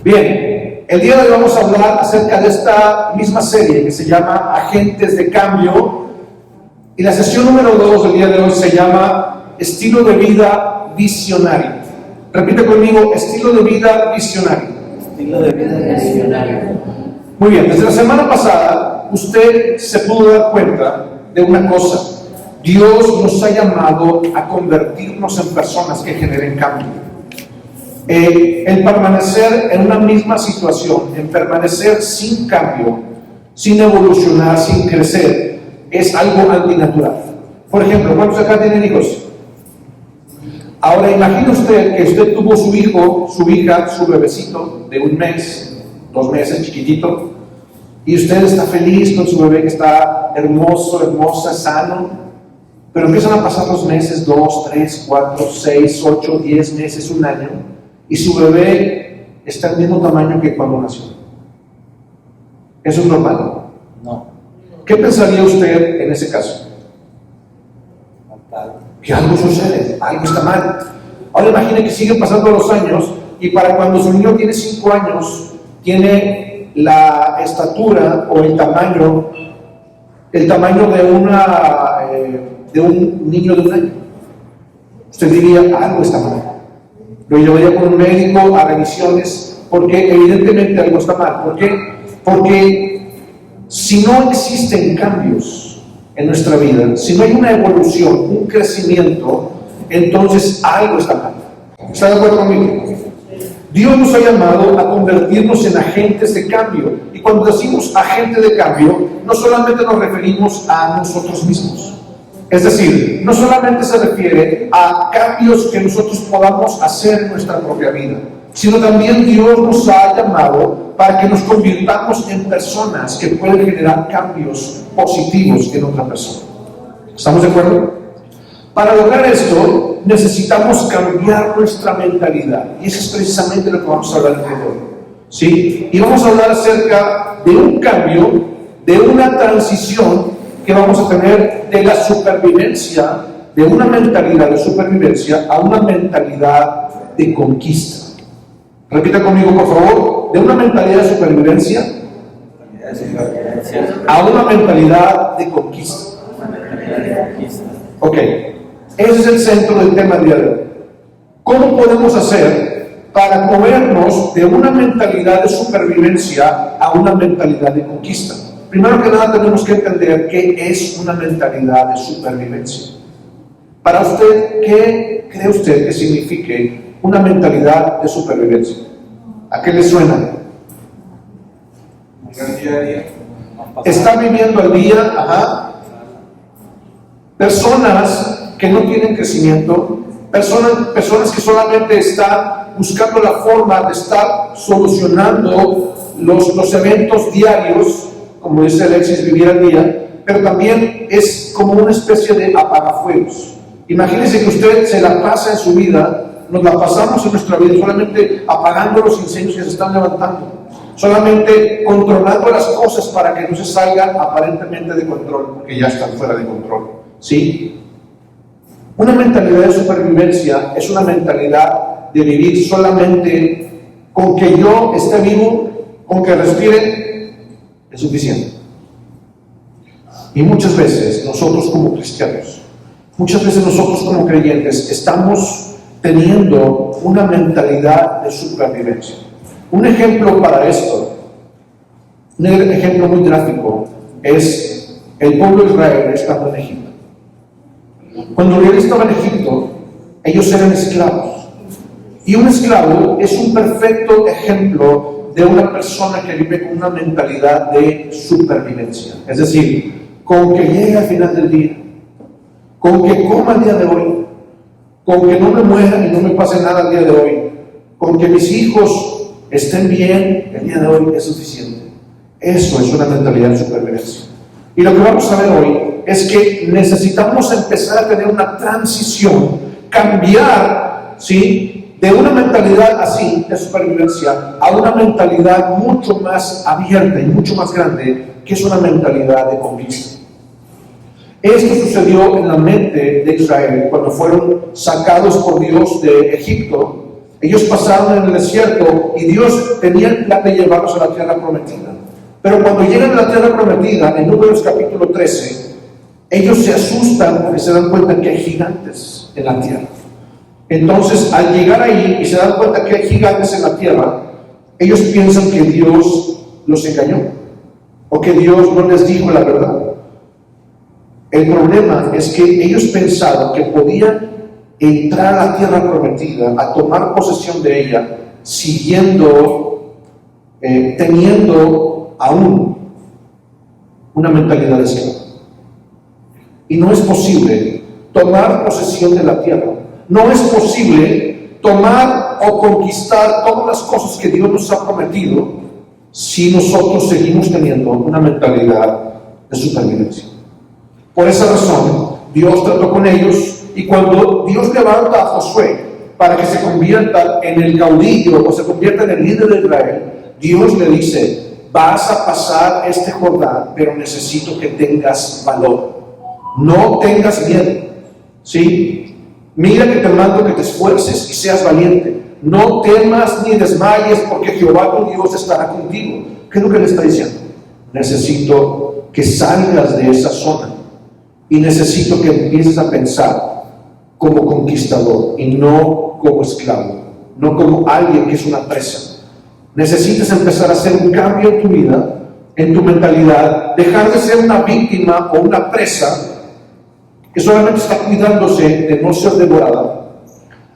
Bien, el día de hoy vamos a hablar acerca de esta misma serie que se llama Agentes de Cambio, y la sesión número 2 del día de hoy se llama Estilo de Vida Visionario. Repite conmigo, estilo de vida visionario. Estilo de vida visionario. Muy bien, desde la semana pasada usted se pudo dar cuenta de una cosa. Dios nos ha llamado a convertirnos en personas que generen cambio. El permanecer en una misma situación, en permanecer sin cambio, sin evolucionar, sin crecer, es algo antinatural. Por ejemplo, ¿cuántos acá tienen hijos? Ahora imagine usted que usted tuvo su hijo, su hija, su bebecito de 1 mes, 2 meses, chiquitito, y usted está feliz con su bebé que está hermoso, hermosa, sano, pero empiezan a pasar los meses, 2, 3, 4, 6, 8, 10 meses, 1 año, y su bebé está al mismo tamaño que cuando nació. ¿Eso es normal? No. ¿Qué pensaría usted en ese caso? Que algo sucede, algo está mal. Ahora imagine que siguen pasando los años y para cuando su niño tiene 5 años, tiene la estatura o el tamaño de un niño de 1 año. Usted diría, algo está mal. Lo llevaría con un médico a revisiones porque evidentemente algo está mal. ¿Por qué? Porque si no existen cambios en nuestra vida, si no hay una evolución, un crecimiento, entonces algo está mal. ¿Está de acuerdo conmigo? Dios nos ha llamado a convertirnos en agentes de cambio. Y cuando decimos agente de cambio, no solamente nos referimos a nosotros mismos. Es decir, no solamente se refiere a cambios que nosotros podamos hacer en nuestra propia vida, sino también Dios nos ha llamado para que nos convirtamos en personas que pueden generar cambios positivos en otra persona. ¿Estamos de acuerdo? Para lograr esto, necesitamos cambiar nuestra mentalidad. Y eso es precisamente lo que vamos a hablar el día de hoy. ¿Sí? Y vamos a hablar acerca de un cambio, de una transición que vamos a tener de la supervivencia, de una mentalidad de supervivencia a una mentalidad de conquista. Repita conmigo, por favor, de una mentalidad de supervivencia a una mentalidad de conquista. Ok, ese es el centro del tema del día de hoy. ¿Cómo podemos hacer para movernos de una mentalidad de supervivencia a una mentalidad de conquista? Primero que nada tenemos que entender qué es una mentalidad de supervivencia. Para usted, ¿qué cree usted que signifique una mentalidad de supervivencia? ¿A qué le suena? Está viviendo al día, Personas que no tienen crecimiento, personas que solamente están buscando la forma de estar solucionando los eventos diarios, como dice Alexis, vivir al día, pero también es como una especie de apagafuegos. Imagínense que usted se la pasa en su vida, nos la pasamos en nuestra vida solamente apagando los incendios que se están levantando, solamente controlando las cosas para que no se salgan aparentemente de control, porque ya están fuera de control. ¿Sí? Una mentalidad de supervivencia es una mentalidad de vivir solamente con que yo esté vivo, con que respire, es suficiente. Y muchas veces nosotros como cristianos, muchas veces nosotros como creyentes estamos teniendo una mentalidad de supervivencia. Un ejemplo para esto, un ejemplo muy gráfico, es el pueblo de Israel estando en Egipto. Cuando Israel estaba en Egipto, ellos eran esclavos. Y un esclavo es un perfecto ejemplo de una persona que vive con una mentalidad de supervivencia. Es decir, con que llegue al final del día, con que coma el día de hoy, con que no me muera y no me pase nada el día de hoy, con que mis hijos estén bien el día de hoy es suficiente. Eso es una mentalidad de supervivencia. Y lo que vamos a ver hoy es que necesitamos empezar a tener una transición, cambiar, ¿sí?, de una mentalidad así de supervivencia a una mentalidad mucho más abierta y mucho más grande, que es una mentalidad de conquista. Esto sucedió en la mente de Israel cuando fueron sacados por Dios de Egipto, Ellos pasaron en el desierto y Dios tenía el plan de llevarlos a la tierra prometida. Pero cuando llegan a la tierra prometida, en Números capítulo 13, ellos se asustan porque se dan cuenta que hay gigantes en la tierra. Entonces, al llegar ahí y se dan cuenta que hay gigantes en la tierra, ellos piensan que Dios los engañó o que Dios no les dijo la verdad. El problema es que ellos pensaron que podían entrar a la tierra prometida, a tomar posesión de ella, teniendo aún una mentalidad de esclavo. Y no es posible tomar posesión de la tierra. No es posible tomar o conquistar todas las cosas que Dios nos ha prometido si nosotros seguimos teniendo una mentalidad de supervivencia. Por esa razón, Dios trató con ellos, y cuando Dios levanta a Josué para que se convierta en el caudillo o se convierta en el líder de Israel, Dios le dice: vas a pasar este Jordán, pero necesito que tengas valor. No tengas miedo, ¿sí? Mira que te mando que te esfuerces y seas valiente. No temas ni desmayes, porque Jehová tu Dios estará contigo. ¿Qué es lo que le está diciendo? Necesito que salgas de esa zona y necesito que empieces a pensar como conquistador y no como esclavo, no como alguien que es una presa. Necesitas empezar a hacer un cambio en tu vida, en tu mentalidad, dejar de ser una víctima o una presa que solamente está cuidándose de no ser devorada,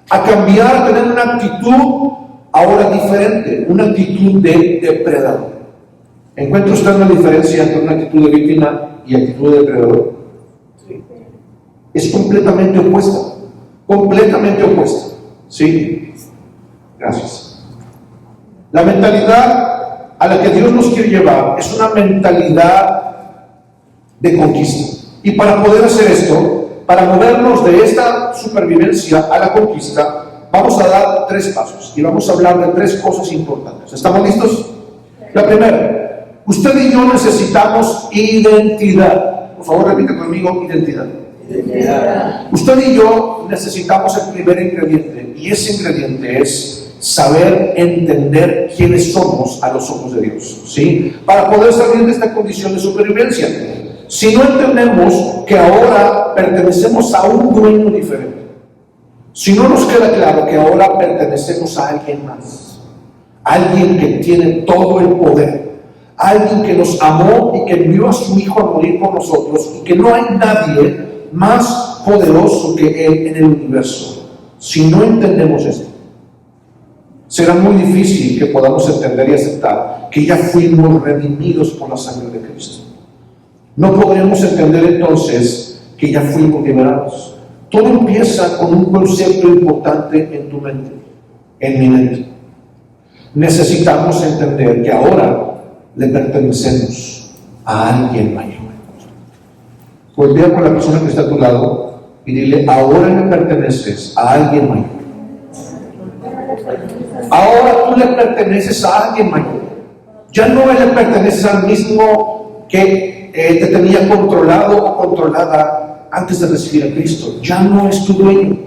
a cambiar, a tener una actitud ahora diferente, una actitud de depredador. ¿Encuentra usted una diferencia entre una actitud de víctima y actitud de depredador? Sí. Es completamente opuesta, ¿sí? Gracias. La mentalidad a la que Dios nos quiere llevar es una mentalidad de conquista. Y para poder hacer esto, para movernos de esta supervivencia a la conquista, vamos a dar 3 pasos y vamos a hablar de 3 cosas importantes. ¿Estamos listos? La primera, usted y yo necesitamos identidad. Por favor, repite conmigo: identidad. Usted y yo necesitamos el primer ingrediente, y ese ingrediente es saber entender quiénes somos a los ojos de Dios, ¿sí? Para poder salir de esta condición de supervivencia. Si no entendemos que ahora pertenecemos a un dueño diferente, si no nos queda claro que ahora pertenecemos a alguien más, alguien que tiene todo el poder, alguien que nos amó y que envió a su Hijo a morir por nosotros, y que no hay nadie más poderoso que Él en el universo, si no entendemos esto, será muy difícil que podamos entender y aceptar que ya fuimos redimidos por la sangre de Cristo. No podremos entender entonces que ya fuimos liberados. Todo empieza con un concepto importante en tu mente, en mi mente. Necesitamos entender que ahora le pertenecemos a alguien mayor. Voltea con la persona que está a tu lado y dile: ahora le perteneces a alguien mayor. Ahora tú le perteneces a alguien mayor. Ya no le perteneces al mismo que te tenía controlado o controlada antes de recibir a Cristo. Ya no es tu dueño,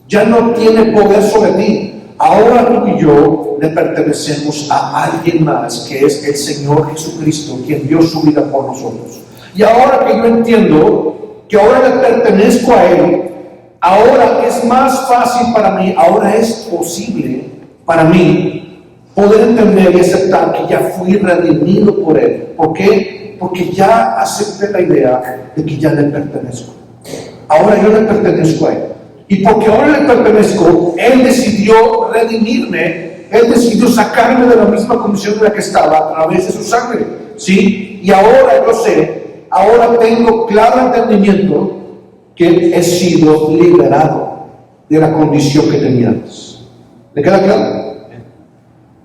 ya no tiene poder sobre ti. Ahora tú y yo le pertenecemos a alguien más, que es el Señor Jesucristo, quien dio su vida por nosotros. Y ahora que yo entiendo que ahora le pertenezco a Él, ahora es más fácil para mí, ahora es posible para mí poder entender y aceptar que ya fui redimido por Él. ¿Por qué? Porque ya acepté la idea de que ya le pertenezco. Ahora yo le pertenezco a Él. Y porque ahora le pertenezco, Él decidió redimirme, Él decidió sacarme de la misma condición en la que estaba a través de su sangre, ¿sí? Y ahora yo sé, ahora tengo claro entendimiento que he sido liberado de la condición que tenía antes. ¿Le queda claro?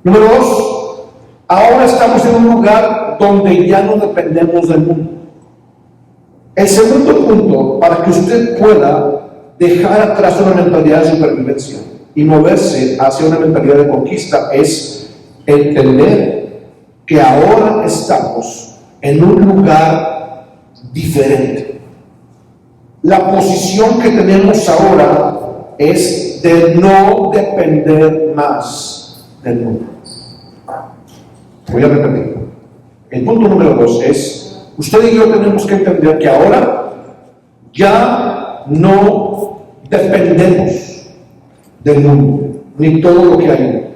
Número 2, ahora estamos en un lugar donde ya no dependemos del mundo. El segundo punto, para que usted pueda dejar atrás una mentalidad de supervivencia y moverse hacia una mentalidad de conquista, es entender que ahora estamos en un lugar diferente. La posición que tenemos ahora es de no depender más del mundo. Voy a repetir. El punto número 2 es, usted y yo tenemos que entender que ahora ya no dependemos del mundo, ni todo lo que hay.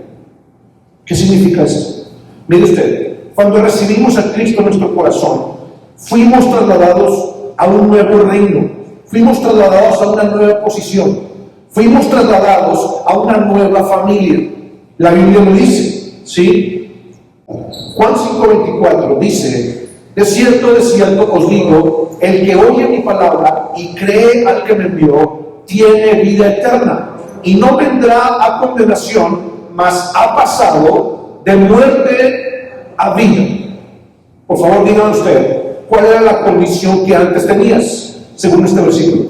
¿Qué significa eso? Mire usted, cuando recibimos a Cristo en nuestro corazón, fuimos trasladados a un nuevo reino, fuimos trasladados a una nueva posición, fuimos trasladados a una nueva familia. La Biblia lo dice, ¿sí? Juan 5:24 dice, de cierto os digo, el que oye mi palabra y cree al que me envió, tiene vida eterna, y no vendrá a condenación, mas ha pasado de muerte a vida. Por favor, dígame usted, ¿cuál era la condición que antes tenías, según este versículo?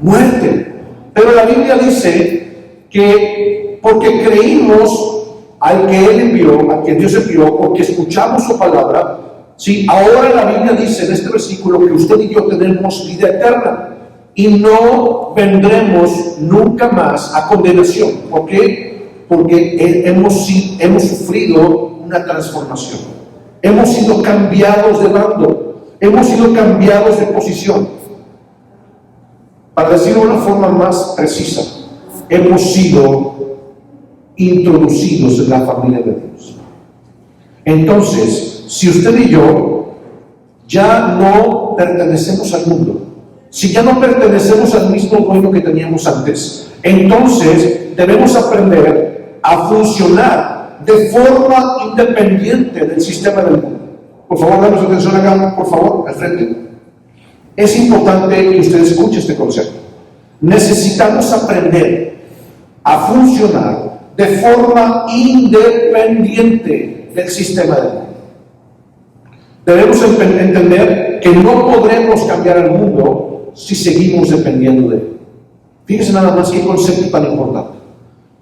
Muerte. Pero la Biblia dice que porque creímos al que Él envió, a quien Dios envió, porque escuchamos su palabra, ¿sí? Ahora la Biblia dice en este versículo que usted y yo tenemos vida eterna y no vendremos nunca más a condenación. ¿Por qué? Porque hemos sufrido una transformación. Hemos sido cambiados de bando, hemos sido cambiados de posición. Para decirlo de una forma más precisa, hemos sido introducidos en la familia de Dios. Entonces, si usted y yo ya no pertenecemos al mundo, si ya no pertenecemos al mismo dueño que teníamos antes, entonces debemos aprender a funcionar de forma independiente del sistema del mundo. Por favor, damos atención acá, por favor, al frente. Es importante que usted escuche este concepto. Necesitamos aprender a funcionar de forma independiente del sistema del mundo. Debemos entender que no podremos cambiar al mundo si seguimos dependiendo de él. Fíjese nada más qué concepto tan importante.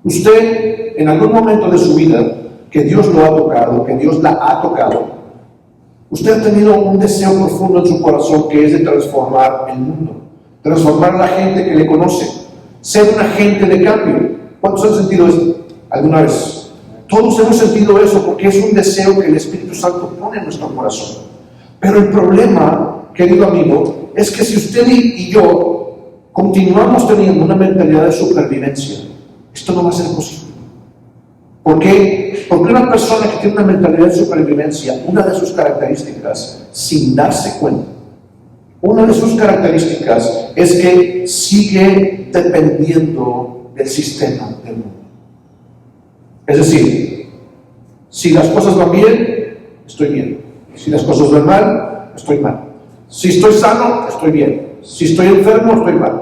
Usted, en algún momento de su vida, que Dios lo ha tocado, que Dios la ha tocado, usted ha tenido un deseo profundo en su corazón que es de transformar el mundo, transformar a la gente que le conoce, ser un agente de cambio. ¿Cuántos han sentido esto alguna vez? Todos hemos sentido eso porque es un deseo que el Espíritu Santo pone en nuestro corazón. Pero el problema, querido amigo, es que si usted y yo continuamos teniendo una mentalidad de supervivencia, esto no va a ser posible. ¿Por qué? Porque una persona que tiene una mentalidad de supervivencia, una de sus características, sin darse cuenta, una de sus características es que sigue dependiendo del sistema del mundo. Es decir, si las cosas van bien, estoy bien. Si las cosas van mal, estoy mal. Si estoy sano, estoy bien. Si estoy enfermo, estoy mal.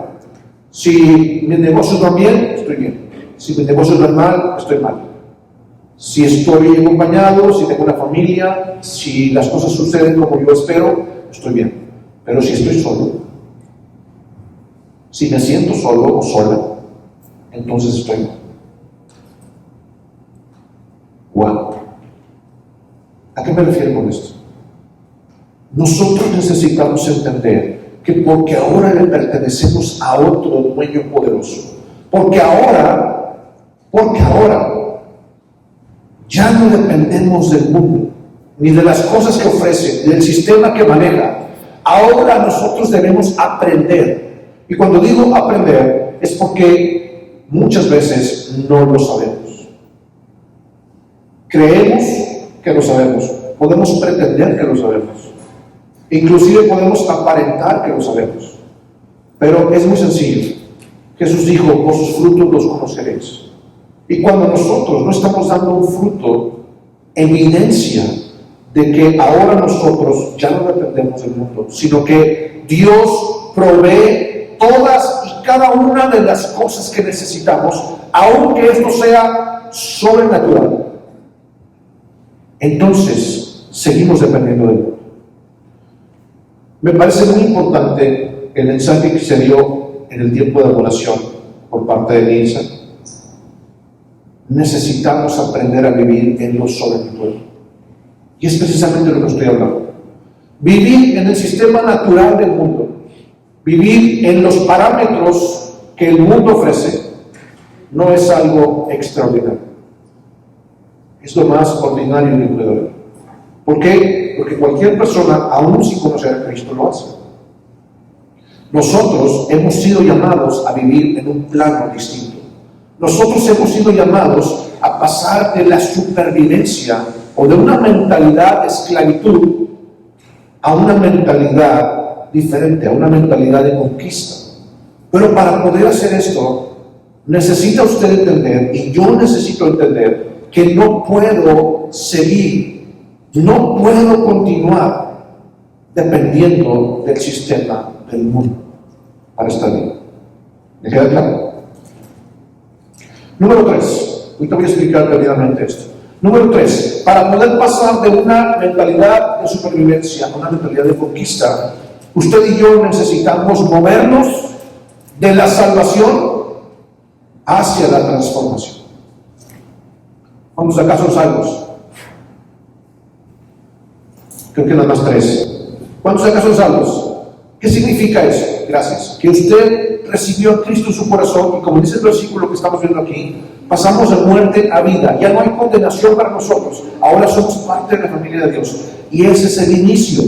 Si mis negocios van bien, estoy bien. Si mis negocios van mal, estoy mal. Si estoy acompañado, si tengo una familia, si las cosas suceden como yo espero, estoy bien. Pero si estoy solo, si me siento solo o sola, entonces estoy mal. Wow. ¿A qué me refiero con esto? Nosotros necesitamos entender que porque ahora le pertenecemos a otro dueño poderoso, porque ahora ya no dependemos del mundo, ni de las cosas que ofrece, ni del sistema que maneja. Ahora nosotros debemos aprender. Y cuando digo aprender, es porque muchas veces no lo sabemos. Creemos que lo sabemos, podemos pretender que lo sabemos, inclusive podemos aparentar que lo sabemos, pero es muy sencillo. Jesús dijo, por sus frutos los conoceréis. Y cuando nosotros no estamos dando un fruto, evidencia de que ahora nosotros ya no dependemos del mundo, sino que Dios provee todas y cada una de las cosas que necesitamos, aunque esto sea sobrenatural. Entonces, seguimos dependiendo de Dios. Me parece muy importante el mensaje que se dio en el tiempo de adoración por parte de Nilsa. Necesitamos aprender a vivir en lo sobrenatural. Y es precisamente lo que estoy hablando. Vivir en el sistema natural del mundo, vivir en los parámetros que el mundo ofrece, no es algo extraordinario. Es lo más ordinario que puede haber. ¿Por qué? Porque cualquier persona, aún sin conocer a Cristo, lo hace. Nosotros hemos sido llamados a vivir en un plano distinto. Nosotros hemos sido llamados a pasar de la supervivencia o de una mentalidad de esclavitud a una mentalidad diferente, a una mentalidad de conquista. Pero para poder hacer esto, necesita usted entender, y yo necesito entender, que no puedo seguir, no puedo continuar dependiendo del sistema del mundo para estar bien. ¿Me queda claro? Número 3. Ahorita voy a explicar rápidamente esto. Número 3. Para poder pasar de una mentalidad de supervivencia a una mentalidad de conquista, usted y yo necesitamos movernos de la salvación hacia la transformación. ¿Cuántos acá son salvos? Creo que nada más 3. ¿Cuántos acá son salvos? ¿Qué significa eso? Gracias. Que usted recibió a Cristo en su corazón y, como dice el versículo que estamos viendo aquí, pasamos de muerte a vida. Ya no hay condenación para nosotros. Ahora somos parte de la familia de Dios. Y ese es el inicio,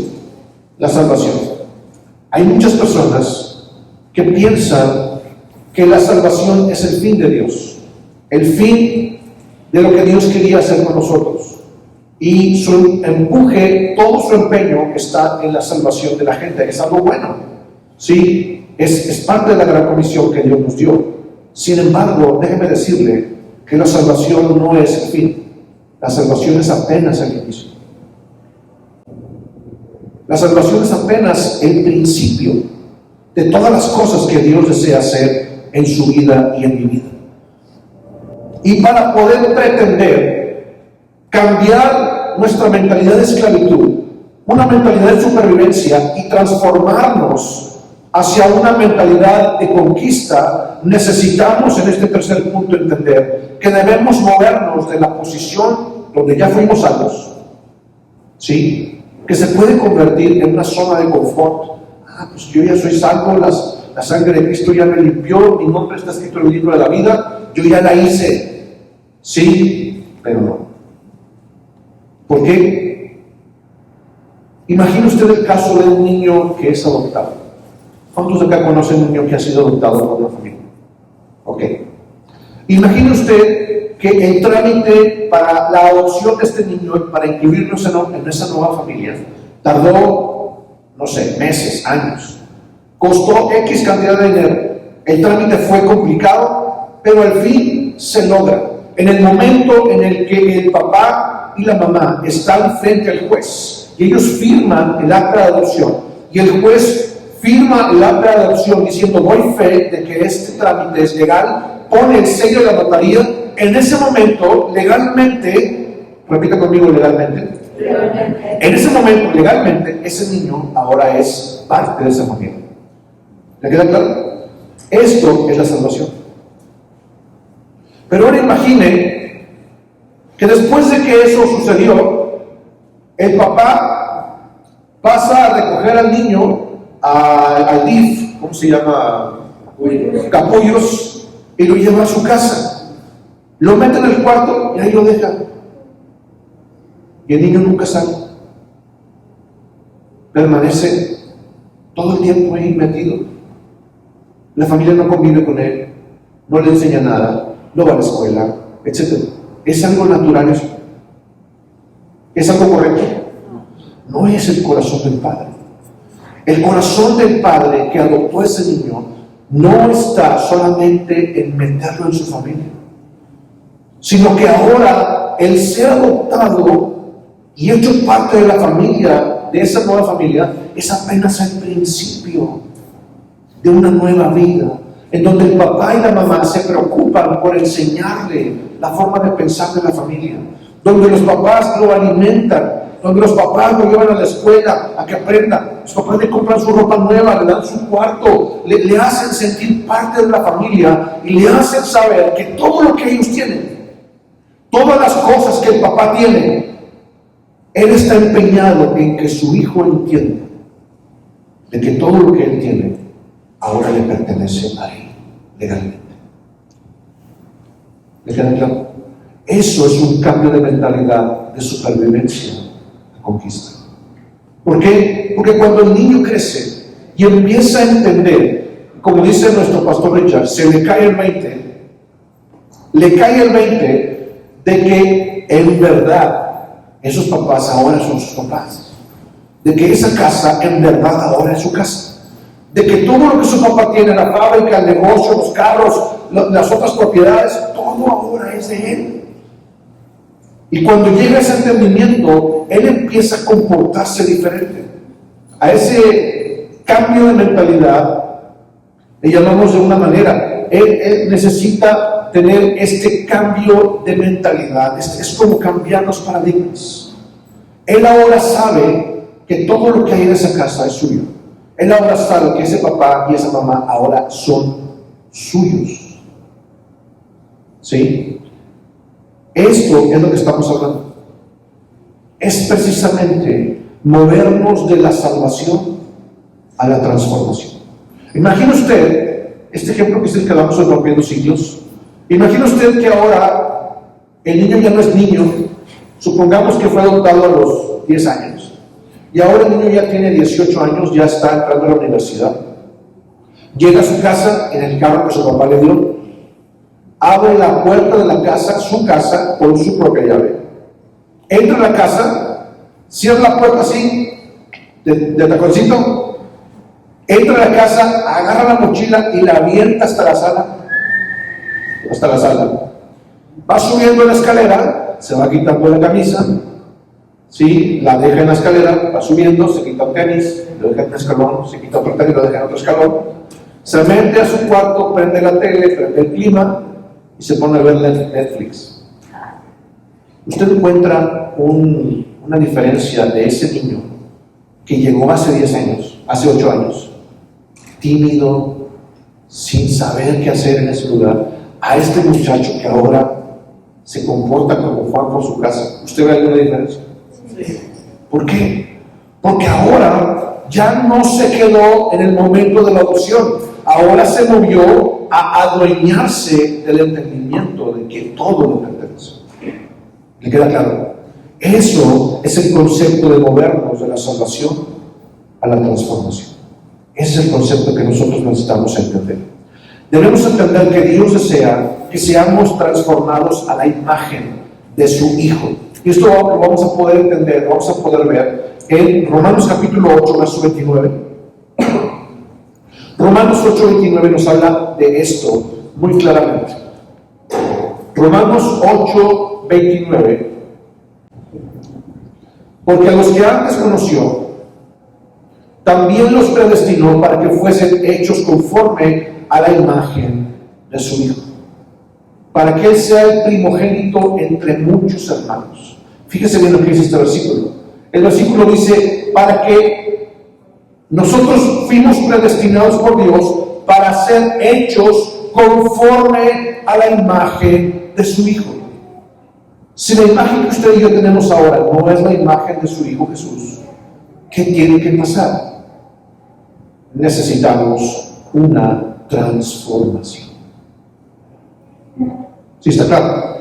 la salvación. Hay muchas personas que piensan que la salvación es el fin de Dios, el fin de lo que Dios quería hacer con nosotros. Y su empuje, todo su empeño está en la salvación de la gente. Es algo bueno, sí, es parte de la gran comisión que Dios nos dio. Sin embargo, déjeme decirle que la salvación no es el fin. La salvación es apenas el inicio. La salvación es apenas el principio de todas las cosas que Dios desea hacer en su vida y en mi vida. Y para poder pretender cambiar nuestra mentalidad de esclavitud, una mentalidad de supervivencia, y transformarnos hacia una mentalidad de conquista, necesitamos en este tercer punto entender que debemos movernos de la posición donde ya fuimos salvos, ¿sí?, que se puede convertir en una zona de confort. Pues yo ya soy salvo, la sangre de Cristo ya me limpió, mi nombre está escrito en el libro de la vida, yo ya la hice, sí, pero no. ¿Por qué? Imagine usted el caso de un niño que es adoptado. ¿Cuántos de acá conocen un niño que ha sido adoptado por una familia? Ok. Imagine usted que el trámite para la adopción de este niño, para incluirnos en esa nueva familia, tardó, no sé, meses, años. Costó X cantidad de dinero. El trámite fue complicado, pero al fin se logra. En el momento en el que el papá y la mamá están frente al juez y ellos firman el acta de adopción, y el juez firma el acta de adopción diciendo doy fe de que este trámite es legal, pone el sello de la notaría, en ese momento legalmente, repita conmigo, legalmente, en ese momento legalmente ese niño ahora es parte de esa familia. ¿Le queda claro? Esto es la salvación. Pero ahora imagine que después de que eso sucedió, el papá pasa a recoger al niño al DIF, ¿cómo se llama? Capullos, y lo lleva a su casa. Lo mete en el cuarto y ahí lo deja. Y el niño nunca sale. Permanece todo el tiempo ahí metido. La familia no convive con él, no le enseña nada, no va a la escuela, etc. ¿Es algo natural eso? ¿Es algo correcto? No es el corazón del Padre. El corazón del Padre que adoptó a ese niño no está solamente en meterlo en su familia, sino que ahora el ser adoptado y hecho parte de la familia, de esa nueva familia, es apenas el principio de una nueva vida, en donde el papá y la mamá se preocupan por enseñarle la forma de pensar de la familia, donde los papás lo alimentan, donde los papás lo llevan a la escuela a que aprenda, los papás le compran su ropa nueva, le dan su cuarto, le hacen sentir parte de la familia y le hacen saber que todo lo que ellos tienen, todas las cosas que el papá tiene, él está empeñado en que su hijo entienda de que todo lo que él tiene ahora le pertenece a él legalmente. ¿Le queda claro? Eso es un cambio de mentalidad, de supervivencia, de conquista. ¿Por qué? Porque cuando el niño crece y empieza a entender, como dice nuestro pastor Richard, se le cae el 20 de que en verdad esos papás ahora son sus papás, de que esa casa en verdad ahora es su casa, de que todo lo que su papá tiene, la fábrica, el negocio, los carros, las otras propiedades, todo ahora es de él. Y cuando llega ese entendimiento, él empieza a comportarse diferente. A ese cambio de mentalidad le llamamos de una manera. Él necesita tener este cambio de mentalidad. Es como cambiar los paradigmas. Él ahora sabe que todo lo que hay en esa casa es suyo. Él ahora sabe que ese papá y esa mamá ahora son suyos. ¿Sí? Esto es lo que estamos hablando. Es precisamente movernos de la salvación a la transformación. Imagina usted, este ejemplo que es el que damos en Rompiendo Siglos. Imagina usted que ahora el niño ya no es niño. Supongamos que fue adoptado a los 10 años. Y ahora el niño ya tiene 18 años, ya está entrando a la universidad. Llega a su casa en el carro que su papá le dio. Abre la puerta de la casa, su casa, con su propia llave. Entra a la casa, cierra la puerta así, de taconcito. Entra a la casa, agarra la mochila y la avienta hasta la sala. Va subiendo la escalera, se va quitando la camisa, ¿sí? La deja en la escalera, va subiendo, se quita un tenis, lo deja en un escalón, se quita otro tenis, lo deja en otro escalón. Se mete a su cuarto, prende la tele, prende el clima y se pone a ver Netflix. Usted encuentra una diferencia de ese niño que llegó hace 10 años, hace 8 años, tímido, sin saber qué hacer en ese lugar, a este muchacho que ahora se comporta como Juan por su casa. ¿Usted ve alguna diferencia? Sí. ¿Por qué? Porque ahora ya no se quedó en el momento de la adopción, ahora se movió a adueñarse del entendimiento de que todo le pertenece. ¿Le queda claro? Eso es el concepto de movernos de la salvación a la transformación. Ese es el concepto que nosotros necesitamos entender. Debemos entender que Dios desea que seamos transformados a la imagen de su Hijo. Y esto lo vamos a poder entender, vamos a poder ver en Romanos capítulo 8, verso 29. Romanos 8, 29 nos habla de esto muy claramente. Romanos 8, 29. Porque a los que antes conoció, también los predestinó para que fuesen hechos conforme a la imagen de su Hijo, para que Él sea el primogénito entre muchos hermanos. Fíjese bien lo que dice este versículo. El versículo dice, para que nosotros fuimos predestinados por Dios para ser hechos conforme a la imagen de su Hijo. Si la imagen que usted y yo tenemos ahora no es la imagen de su Hijo Jesús, ¿qué tiene que pasar? Necesitamos una transformación. ¿Sí está claro?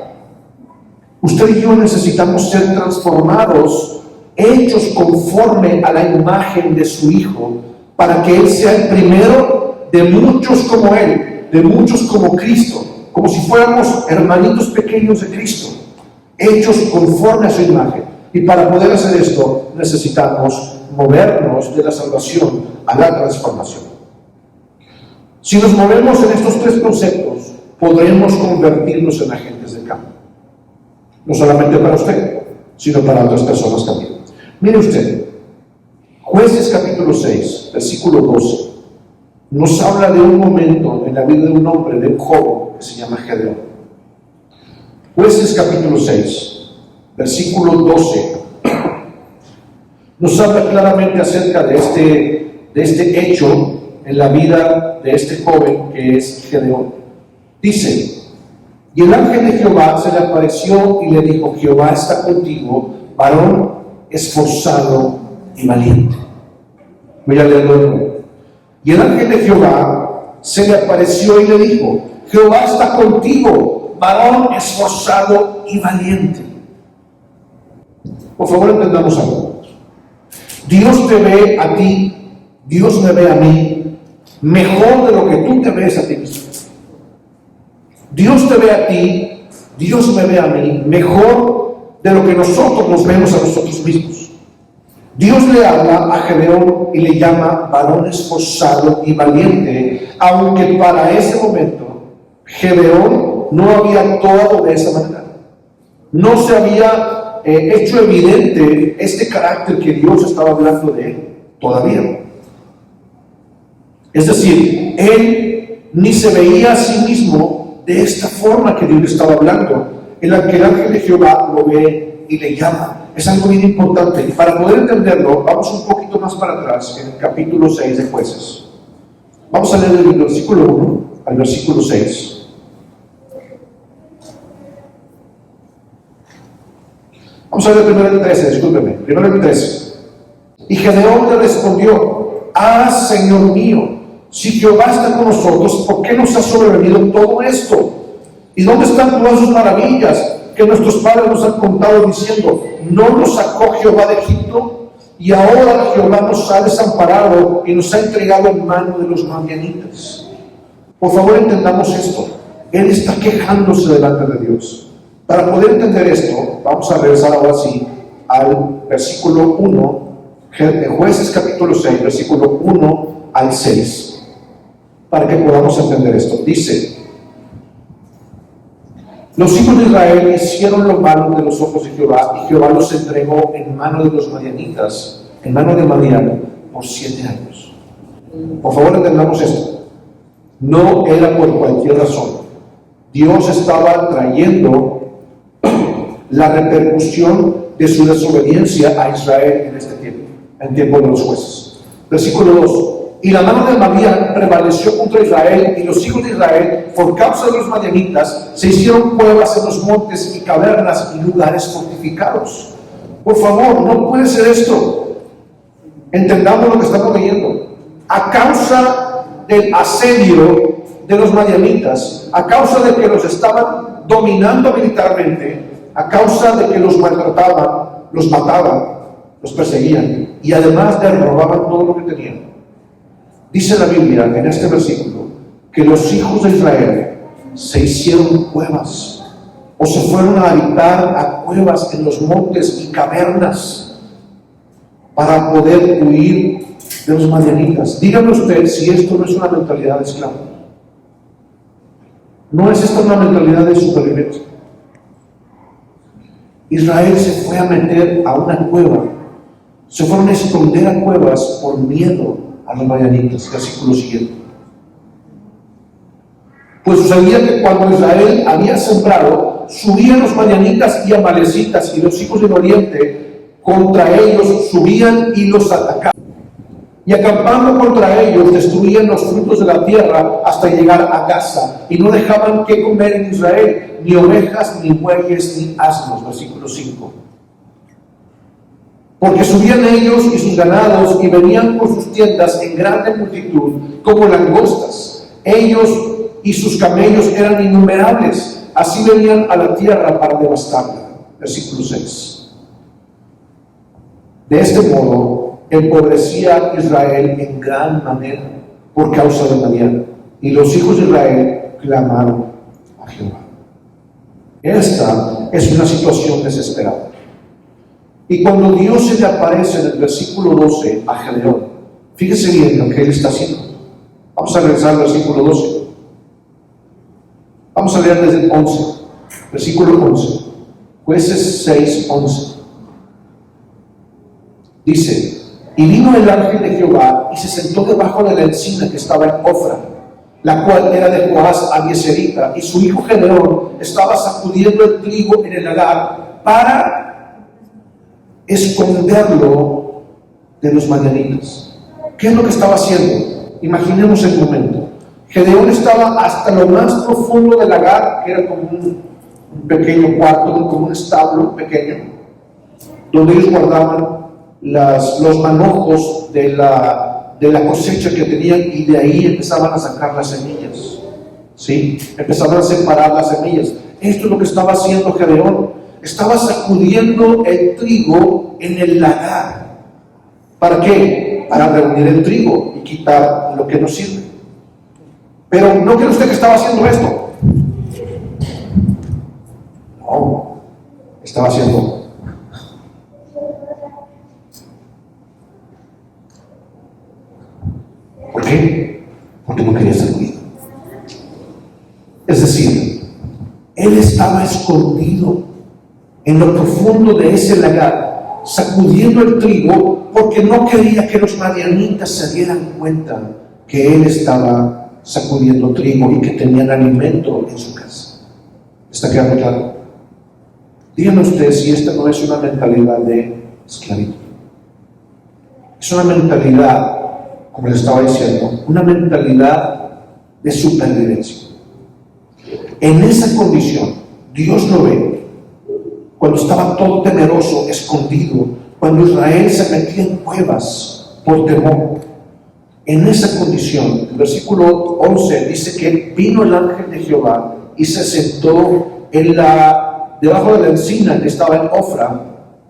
Usted y yo necesitamos ser transformados, hechos conforme a la imagen de su Hijo, para que Él sea el primero de muchos como Él, de muchos como Cristo, como si fuéramos hermanitos pequeños de Cristo, hechos conforme a su imagen. Y para poder hacer esto necesitamos movernos de la salvación a la transformación. Si nos movemos en estos tres conceptos, podremos convertirnos en agentes de cambio. No solamente para usted, sino para otras personas también. Mire usted, Jueces capítulo 6, versículo 12, nos habla de un momento en la vida de un hombre, de un joven que se llama Gedeón. Jueces capítulo 6, versículo 12, nos habla claramente acerca de este hecho en la vida de este joven que es Gedeón. Dice, y el ángel de Jehová se le apareció y le dijo, Jehová está contigo, varón esforzado y valiente. Voy a leerlo de nuevo. Y el ángel de Jehová se le apareció y le dijo, Jehová está contigo, varón esforzado y valiente. Por favor, entendamos algo. Dios te ve a ti, Dios me ve a mí, mejor de lo que tú te ves a ti mismo. Dios te ve a ti, Dios me ve a mí, mejor de lo que nosotros nos vemos a nosotros mismos. Dios le habla a Gedeón y le llama varón esforzado y valiente, aunque para ese momento Gedeón no había actuado de esa manera. No se había hecho evidente este carácter que Dios estaba hablando de él todavía. Es decir, él ni se veía a sí mismo de esta forma que Dios le estaba hablando, en la que el ángel de Jehová lo ve y le llama. Es algo bien importante. Para poder entenderlo, vamos un poquito más para atrás, en el capítulo 6 de Jueces. Vamos a leer del versículo 1 al versículo 6. Vamos a ver primero el 13, discúlpeme. Primero el 13. Y Gedeón le respondió: Señor mío, si Jehová está con nosotros, ¿por qué nos ha sobrevenido todo esto? ¿Y dónde están todas sus maravillas que nuestros padres nos han contado diciendo: ¿no nos sacó Jehová de Egipto? Y ahora Jehová nos ha desamparado y nos ha entregado en mano de los madianitas. Por favor, entendamos esto. Él está quejándose delante de Dios. Para poder entender esto, vamos a regresar ahora sí al versículo 1 de Jueces capítulo 6, versículo 1 al 6, para que podamos entender esto. Dice: los hijos de Israel hicieron lo malo de los ojos de Jehová, y Jehová los entregó en mano de los madianitas, en mano de Madián, por 7 años. Por favor, entendamos esto. No era por cualquier razón. Dios estaba trayendo la repercusión de su desobediencia a Israel en este tiempo, en tiempo de los jueces. Versículo 2. Y la mano de Madián prevaleció contra Israel, y los hijos de Israel, por causa de los madianitas, se hicieron cuevas en los montes y cavernas y lugares fortificados. Por favor, no puede ser esto. Entendamos lo que estamos leyendo. A causa del asedio de los madianitas, a causa de que los estaban dominando militarmente, a causa de que los maltrataban, los mataban, los perseguían, y además les robaban todo lo que tenían. Dice la Biblia en este versículo que los hijos de Israel se hicieron cuevas, o se fueron a habitar a cuevas en los montes y cavernas para poder huir de los madianitas. Dígame usted si esto no es una mentalidad de esclavo. ¿No es esta una mentalidad de supervivencia? Israel se fue a meter a una cueva, se fueron a esconder a cuevas por miedo a los madianitas. Versículo siguiente. Pues sucedía que cuando Israel había sembrado, subían los madianitas y amalecitas, y los hijos del oriente contra ellos subían y los atacaban. Y acampando contra ellos, destruían los frutos de la tierra hasta llegar a Gaza, y no dejaban que comer en Israel, ni ovejas, ni bueyes, ni asnos. Versículo 5. Porque subían ellos y sus ganados, y venían por sus tiendas en grande multitud, como langostas. Ellos y sus camellos eran innumerables, así venían a la tierra para devastarla. Versículo 6. De este modo empobrecía Israel en gran manera por causa de Madián, y los hijos de Israel clamaron a Jehová. Esta es una situación desesperada. Y cuando Dios se le aparece en el versículo 12 a Gedeón, fíjese bien lo que él está haciendo. Vamos a regresar al versículo 12. Vamos a leer desde el 11, versículo 11. Jueces 6, 11. Dice: y vino el ángel de Jehová y se sentó debajo de la encina que estaba en Ofra, la cual era de Joás Abieserita, y su hijo Gedeón estaba sacudiendo el trigo en el lagar para esconderlo de los madianitas. ¿Qué es lo que estaba haciendo? Imaginemos el momento. Gedeón estaba hasta lo más profundo del lagar, que era como un pequeño cuarto, como un establo pequeño, donde ellos guardaban los manojos de la cosecha que tenían, y de ahí empezaban a sacar las semillas, ¿sí? Empezaban a separar las semillas. esto es lo que estaba haciendo Gedeón. Estaba sacudiendo el trigo en el lagar. ¿Para qué? Para reunir el trigo y quitar lo que no sirve. Pero ¿no cree usted que estaba haciendo esto? No, estaba haciendo. ¿Por qué? Porque no quería ser ruido. Es decir, él estaba escondido en lo profundo de ese lagar, sacudiendo el trigo, porque no quería que los madianitas se dieran cuenta que él estaba sacudiendo trigo y que tenían alimento en su casa. ¿Está quedando claro? Díganme usted si esta no es una mentalidad de esclavitud. Es una mentalidad, como les estaba diciendo, una mentalidad de supervivencia. En esa condición, Dios lo ve cuando estaba todo temeroso, escondido, cuando Israel se metía en cuevas por temor. En esa condición, el versículo 11 dice que vino el ángel de Jehová y se sentó debajo de la encina que estaba en Ofra,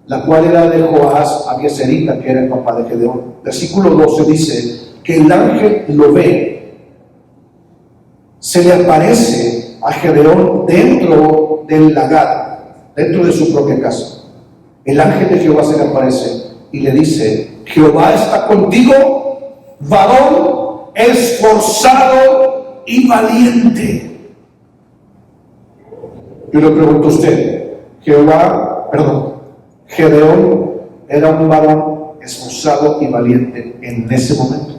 la cual era de Joás Abiezerita, que era el papá de Gedeón. Versículo 12 dice que el ángel lo ve, se le aparece a Gedeón dentro del lagar, dentro de su propia casa. El ángel de Jehová se le aparece y le dice: Jehová está contigo, varón esforzado y valiente. Yo le pregunto a usted, Gedeón era un varón esforzado y valiente en ese momento.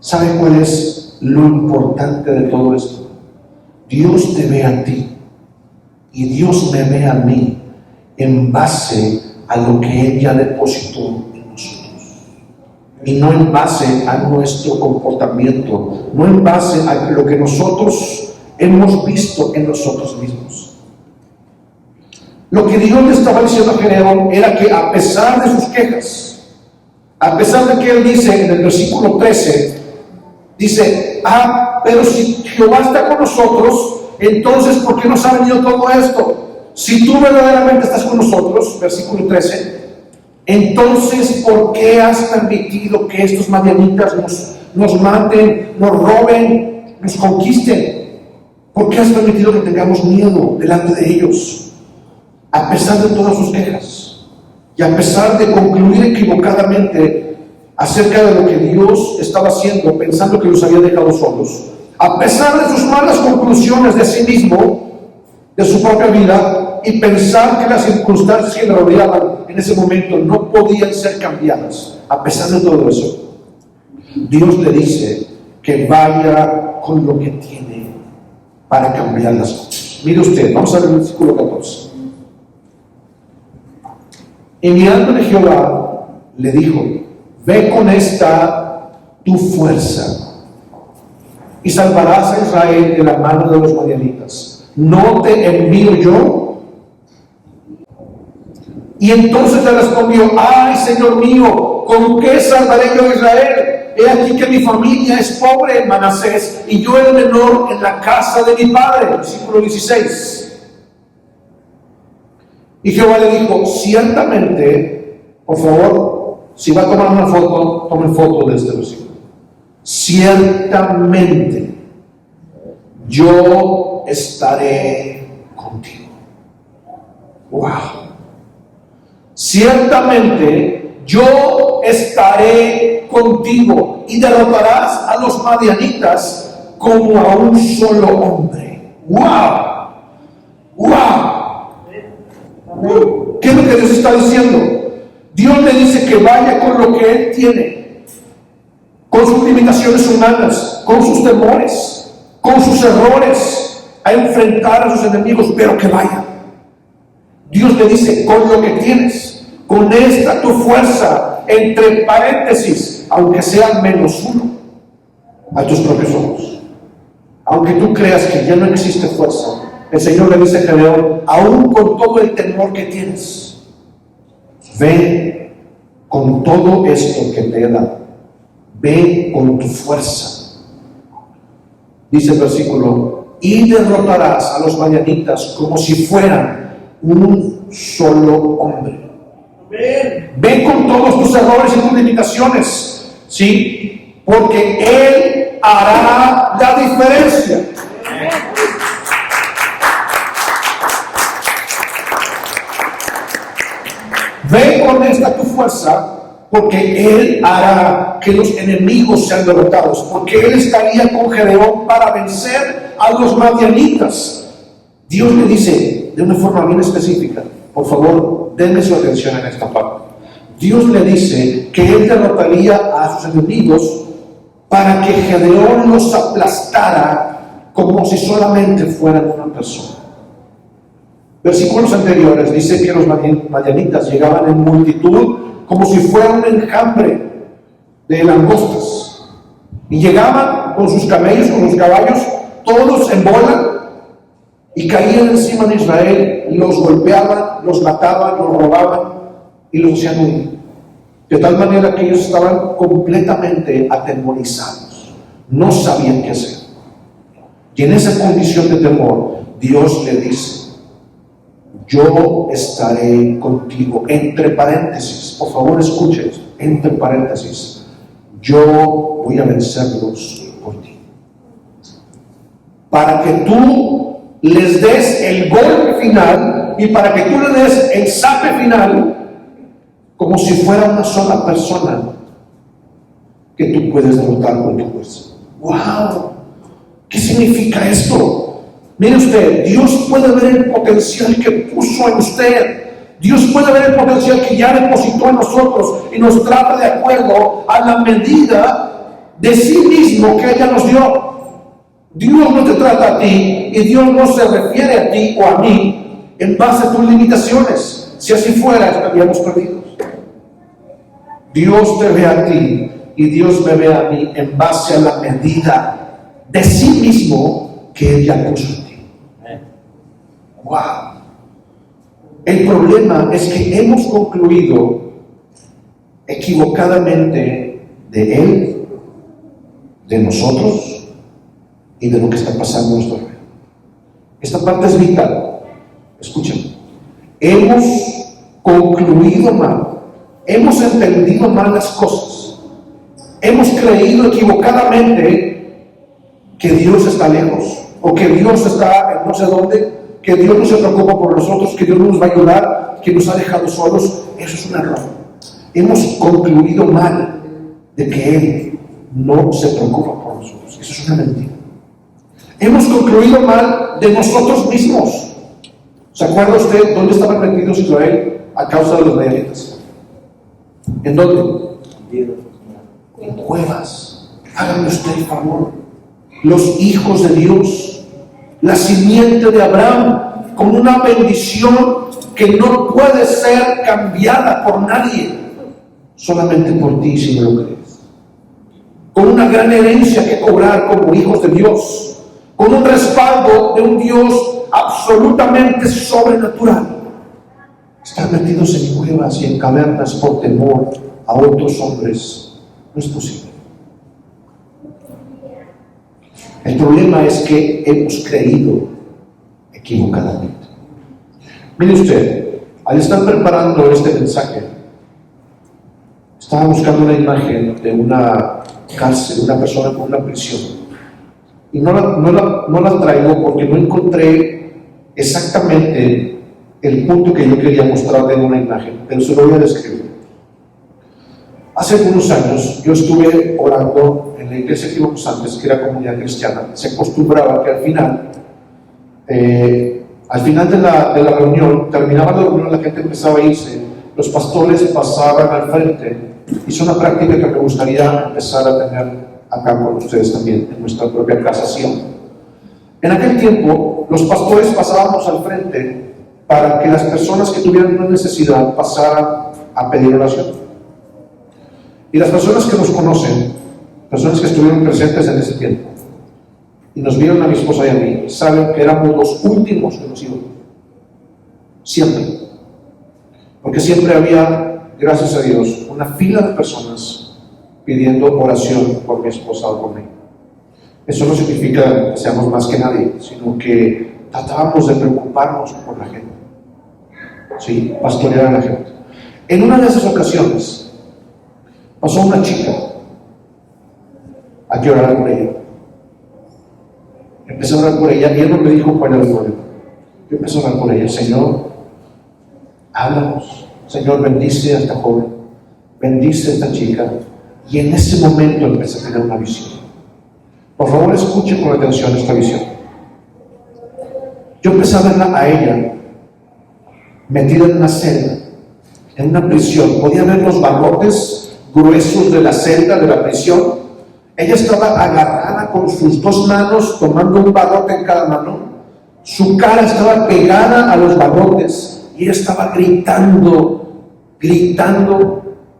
¿Sabe cuál es lo importante de todo esto? Dios te ve a ti y Dios me ve a mí en base a lo que Él ya depositó en nosotros, y no en base a nuestro comportamiento, no en base a lo que nosotros hemos visto en nosotros mismos. Lo que Dios le estaba diciendo a Gedeón era que, a pesar de sus quejas, a pesar de que él dice en el versículo 13, dice: pero si Jehová está con nosotros, entonces ¿por qué nos ha venido todo esto? Si tú verdaderamente estás con nosotros, versículo 13, entonces ¿por qué has permitido que estos madianitas nos maten, nos roben, nos conquisten? ¿Por qué has permitido que tengamos miedo delante de ellos? A pesar de todas sus quejas y a pesar de concluir equivocadamente acerca de lo que Dios estaba haciendo, pensando que los había dejado solos, a pesar de sus malas conclusiones de sí mismo, de su propia vida, y pensar que las circunstancias que le rodeaban en ese momento no podían ser cambiadas, a pesar de todo eso, Dios le dice que vaya con lo que tiene para cambiar las cosas. Mire usted, vamos a ver el versículo 14. Y mirándole Jehová, le dijo: ve con esta tu fuerza y salvarás a Israel de la mano de los madianitas. ¿No te envío yo? Y entonces le respondió: ay, Señor mío, ¿con qué salvaré yo a Israel? He aquí que mi familia es pobre en Manasés y yo el menor en la casa de mi padre. Versículo 16. Y Jehová le dijo: ciertamente, por favor, si va a tomar una foto, tome foto de este versículo. Ciertamente yo estaré contigo. Wow. Ciertamente yo estaré contigo y derrotarás a los madianitas como a un solo hombre. Wow. Wow. ¿Qué es lo que Dios está diciendo? Dios le dice que vaya con lo que Él tiene, con sus limitaciones humanas, con sus temores, con sus errores, a enfrentar a sus enemigos, pero que vaya. Dios le dice: con lo que tienes, con esta tu fuerza, entre paréntesis, aunque sea menos uno a tus propios ojos, aunque tú creas que ya no existe fuerza, el Señor le dice a Gedeón: aún con todo el temor que tienes, ven con todo esto que te he dado, ven con tu fuerza. Dice el versículo, y derrotarás a los madianitas como si fueran un solo hombre. Ven con todos tus errores y tus limitaciones, ¿sí? Porque Él hará la diferencia. Ven con esta tu fuerza, porque Él hará que los enemigos sean derrotados, porque Él estaría con Gedeón para vencer a los madianitas. Dios le dice de una forma bien específica, por favor, denme su atención en esta parte. Dios le dice que Él derrotaría a sus enemigos para que Gedeón los aplastara como si solamente fueran una persona. Versículos anteriores dice que los madianitas llegaban en multitud como si fuera un enjambre de langostas, y llegaban con sus camellos, con los caballos, todos en bola, y caían encima de Israel, los golpeaban, los mataban, los robaban y los hacían huir, de tal manera que ellos estaban completamente atemorizados, no sabían qué hacer. Y en esa condición de temor, Dios le dice: yo estaré contigo. Entre paréntesis, por favor escuche esto, entre paréntesis, yo voy a vencerlos por ti, para que tú les des el golpe final y para que tú le des el zape final, como si fuera una sola persona que tú puedes derrotar con tu fuerza. ¡Wow! ¿Qué significa esto? Mire usted, Dios puede ver el potencial que puso en usted. Dios puede ver el potencial que ya depositó en nosotros y nos trata de acuerdo a la medida de sí mismo que ella nos dio. Dios no te trata a ti y Dios no se refiere a ti o a mí en base a tus limitaciones. Si así fuera, estaríamos perdidos. Dios te ve a ti y Dios me ve a mí en base a la medida de sí mismo que Él ya puso en ti. ¡Wow! El problema es que hemos concluido equivocadamente de Él, de nosotros y de lo que está pasando en nuestro alrededor. Esta parte es vital. Escuchen. Hemos concluido mal, hemos entendido mal las cosas, hemos creído equivocadamente que Dios está lejos, o que Dios está en no sé dónde, que Dios no se preocupa por nosotros, que Dios no nos va a ayudar, que nos ha dejado solos. Eso es un error. Hemos concluido mal de que Él no se preocupa por nosotros. Eso es una mentira. Hemos concluido mal de nosotros mismos. ¿Se acuerda usted dónde estaban metidos Israel a causa de los madianitas? ¿En dónde? En cuevas. Háganme usted el favor. Los hijos de Dios, la simiente de Abraham, con una bendición que no puede ser cambiada por nadie, solamente por ti, si no lo crees. Con una gran herencia que cobrar como hijos de Dios, con un respaldo de un Dios absolutamente sobrenatural. Estar metidos en cuevas y en cavernas por temor a otros hombres no es posible. El problema es que hemos creído equivocadamente. Mire usted, al estar preparando este mensaje, estaba buscando una imagen de una cárcel, de una persona con una prisión. Y no la traigo porque no encontré exactamente el punto que yo quería mostrarle en una imagen, pero se lo voy a describir. Hace algunos años yo estuve orando en la iglesia que íbamos antes, que era comunidad cristiana. Se acostumbraba que al final de la reunión, terminaba la reunión, la gente empezaba a irse, los pastores pasaban al frente. Es una práctica que me gustaría empezar a tener acá con ustedes también, en nuestra propia casa Sion. En aquel tiempo, los pastores pasábamos al frente para que las personas que tuvieran una necesidad pasaran a pedir oración. Y las personas que nos conocen, personas que estuvieron presentes en ese tiempo, y nos vieron a mi esposa y a mí, saben que éramos los últimos que nos íbamos. Siempre. Porque siempre había, gracias a Dios, una fila de personas pidiendo oración por mi esposa o por mí. Eso no significa que seamos más que nadie, sino que tratábamos de preocuparnos por la gente. Sí, pastorear a la gente. En una de esas ocasiones pasó una chica. Hay que orar por ella. Empecé a orar por ella y él no me dijo cuál era el problema. Yo empecé a orar por ella. Señor, háblanos. Señor, bendice a esta joven, bendice a esta chica. Y en ese momento empecé a tener una visión. Por favor, escuche con atención esta visión. Yo empecé a verla a ella metida en una celda, en una prisión. Podía ver los barrotes gruesos de la celda, de la prisión. Ella estaba agarrada con sus dos manos, tomando un barrote en cada mano. Su cara estaba pegada a los barrotes y ella estaba gritando,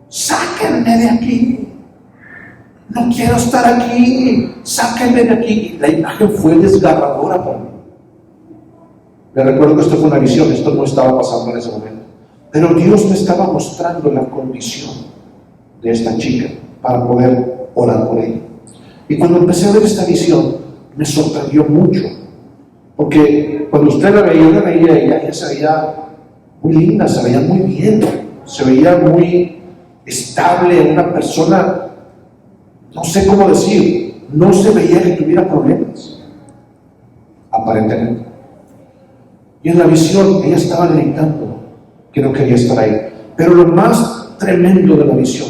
sáquenme de aquí. No quiero estar aquí, sáquenme de aquí. La imagen fue desgarradora para mí. Me recuerdo que esto fue una visión, esto no estaba pasando en ese momento. Pero Dios me estaba mostrando la condición de esta chica para poder orar por ella. Y cuando empecé a ver esta visión, me sorprendió mucho. Porque cuando usted la veía, ella se veía muy linda, se veía muy bien, se veía muy estable, una persona, no sé cómo decir, no se veía que tuviera problemas, aparentemente. Y en la visión ella estaba gritando que no quería estar ahí. Pero lo más tremendo de la visión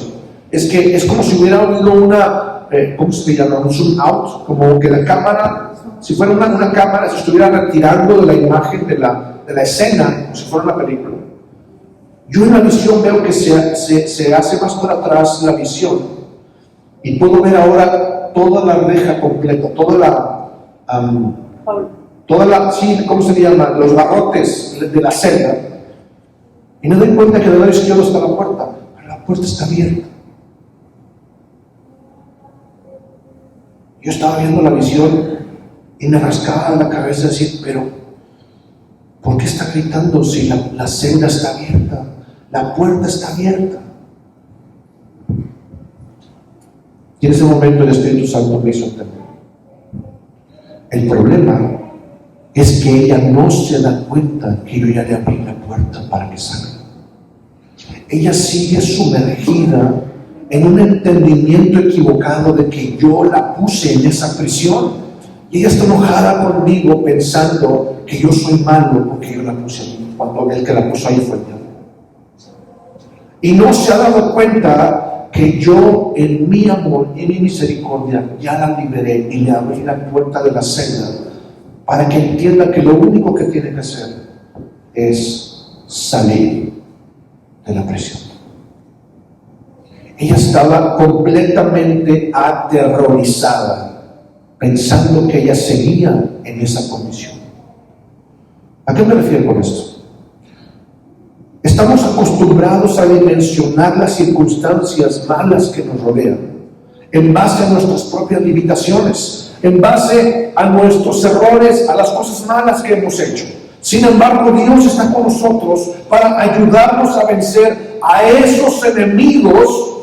es que es como si hubiera habido una, ¿cómo se llama? Un zoom out, como que la cámara, si fuera una cámara, se estuviera retirando de la imagen de la escena, como si fuera una película. Yo en la visión veo que se hace más para atrás la visión. Y puedo ver ahora toda la reja completa, toda la, sí, ¿cómo se llama? Los barrotes de la celda. Y me doy cuenta que del lado izquierdo está la puerta, pero la puerta está abierta. Yo estaba viendo la visión y me rascaba la cabeza decir, pero ¿por qué está gritando si la celda está abierta? La puerta está abierta. Y en ese momento el Espíritu Santo me hizo entender. El problema es que ella no se da cuenta que yo ya le abrí la puerta para que salga. Ella sigue sumergida en un entendimiento equivocado de que yo la puse en esa prisión. Y ella está enojada conmigo pensando que yo soy malo porque yo la puse ahí, cuando el que la puso ahí fue el diablo. Y no se ha dado cuenta que yo en mi amor y en mi misericordia ya la liberé y le abrí la puerta de la celda para que entienda que lo único que tiene que hacer es salir de la prisión. Ella estaba completamente aterrorizada, pensando que ella seguía en esa condición. ¿A qué me refiero con esto? Estamos acostumbrados a dimensionar las circunstancias malas que nos rodean en base a nuestras propias limitaciones, en base a nuestros errores, a las cosas malas que hemos hecho. Sin embargo, Dios está con nosotros para ayudarnos a vencer a esos enemigos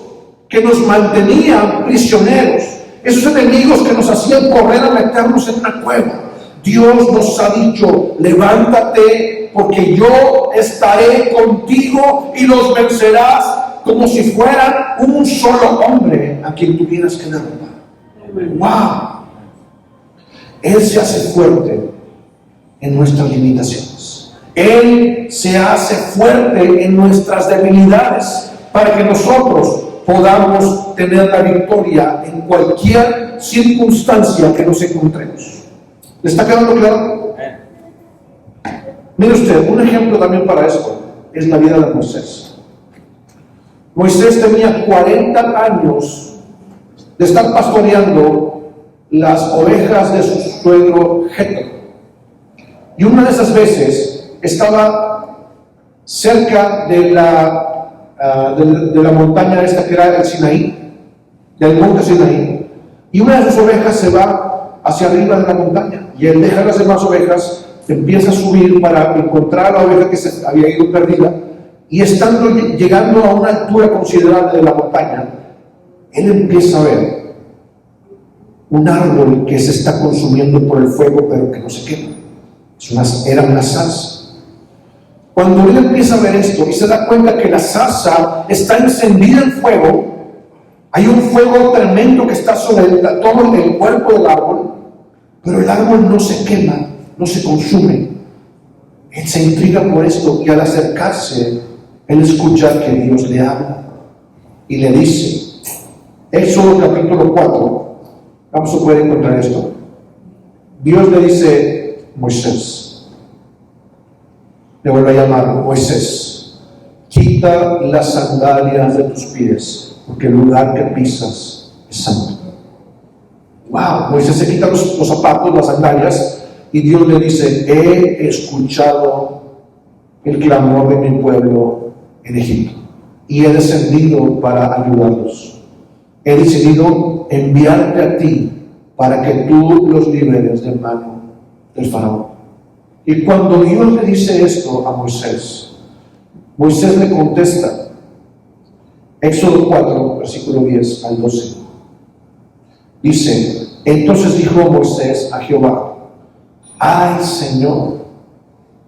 que nos mantenían prisioneros, esos enemigos que nos hacían correr a meternos en una cueva. Dios nos ha dicho, levántate porque yo estaré contigo y los vencerás como si fueran un solo hombre a quien tuvieras que derrotar. ¡Wow! Él se hace fuerte en nuestras limitaciones. Él se hace fuerte en nuestras debilidades para que nosotros podamos tener la victoria en cualquier circunstancia que nos encontremos. ¿Le está quedando claro? Mire usted, un ejemplo también para esto es la vida de Moisés. Moisés tenía 40 años de estar pastoreando las ovejas de su suegro Jetro. Y una de esas veces estaba cerca de la montaña esta que era el Sinaí, del monte Sinaí. Y una de sus ovejas se va hacia arriba de la montaña y él deja las demás ovejas, empieza a subir para encontrar a la oveja que se había ido perdida, y llegando a una altura considerable de la montaña, él empieza a ver un árbol que se está consumiendo por el fuego, pero que no se quema. Era una zarza. Cuando él empieza a ver esto y se da cuenta que la zarza está encendida en fuego, hay un fuego tremendo que está sobre todo el cuerpo del árbol, pero el árbol no se quema, no se consume. Él se intriga por esto y al acercarse, él escucha que Dios le habla y le dice, Éxodo capítulo 4, vamos a poder encontrar esto. Dios le dice, Moisés, le vuelve a llamar, Moisés, quita las sandalias de tus pies, porque el lugar que pisas es santo. Wow, Moisés se quita los zapatos, las sandalias, y Dios le dice, he escuchado el clamor de mi pueblo en Egipto y he descendido para ayudarlos. He decidido enviarte a ti para que tú los liberes de mano del faraón. Y cuando Dios le dice esto a Moisés, Moisés le contesta, Éxodo 4, versículo 10 al 12. Dice, entonces dijo Moisés a Jehová, ay Señor,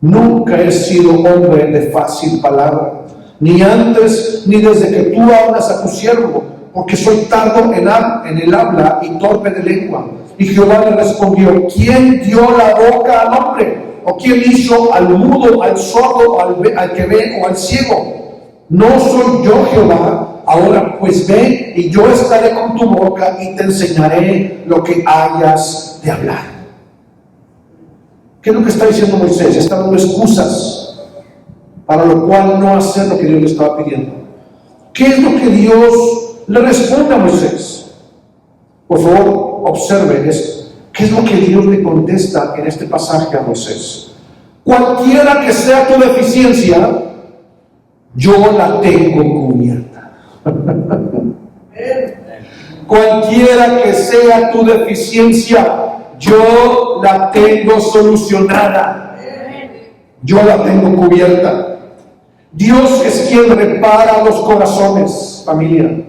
nunca he sido hombre de fácil palabra, ni antes ni desde que tú hablas a tu siervo, porque soy tardo en el habla y torpe de lengua. Y Jehová le respondió, ¿quién dio la boca al hombre? ¿O quién hizo al mudo, al sordo, al que ve o al ciego? ¿No soy yo Jehová? Ahora pues ve y yo estaré con tu boca y te enseñaré lo que hayas de hablar. ¿Qué es lo que está diciendo Moisés? Está dando excusas para lo cual no hacer lo que Dios le estaba pidiendo. ¿Qué es lo que Dios le responde a Moisés? Por favor, observe esto. ¿Qué es lo que Dios le contesta en este pasaje a Moisés? Cualquiera que sea tu deficiencia, yo la tengo cubierta. Cualquiera que sea tu deficiencia, yo la tengo solucionada. Yo la tengo cubierta. Dios es quien repara los corazones, familia.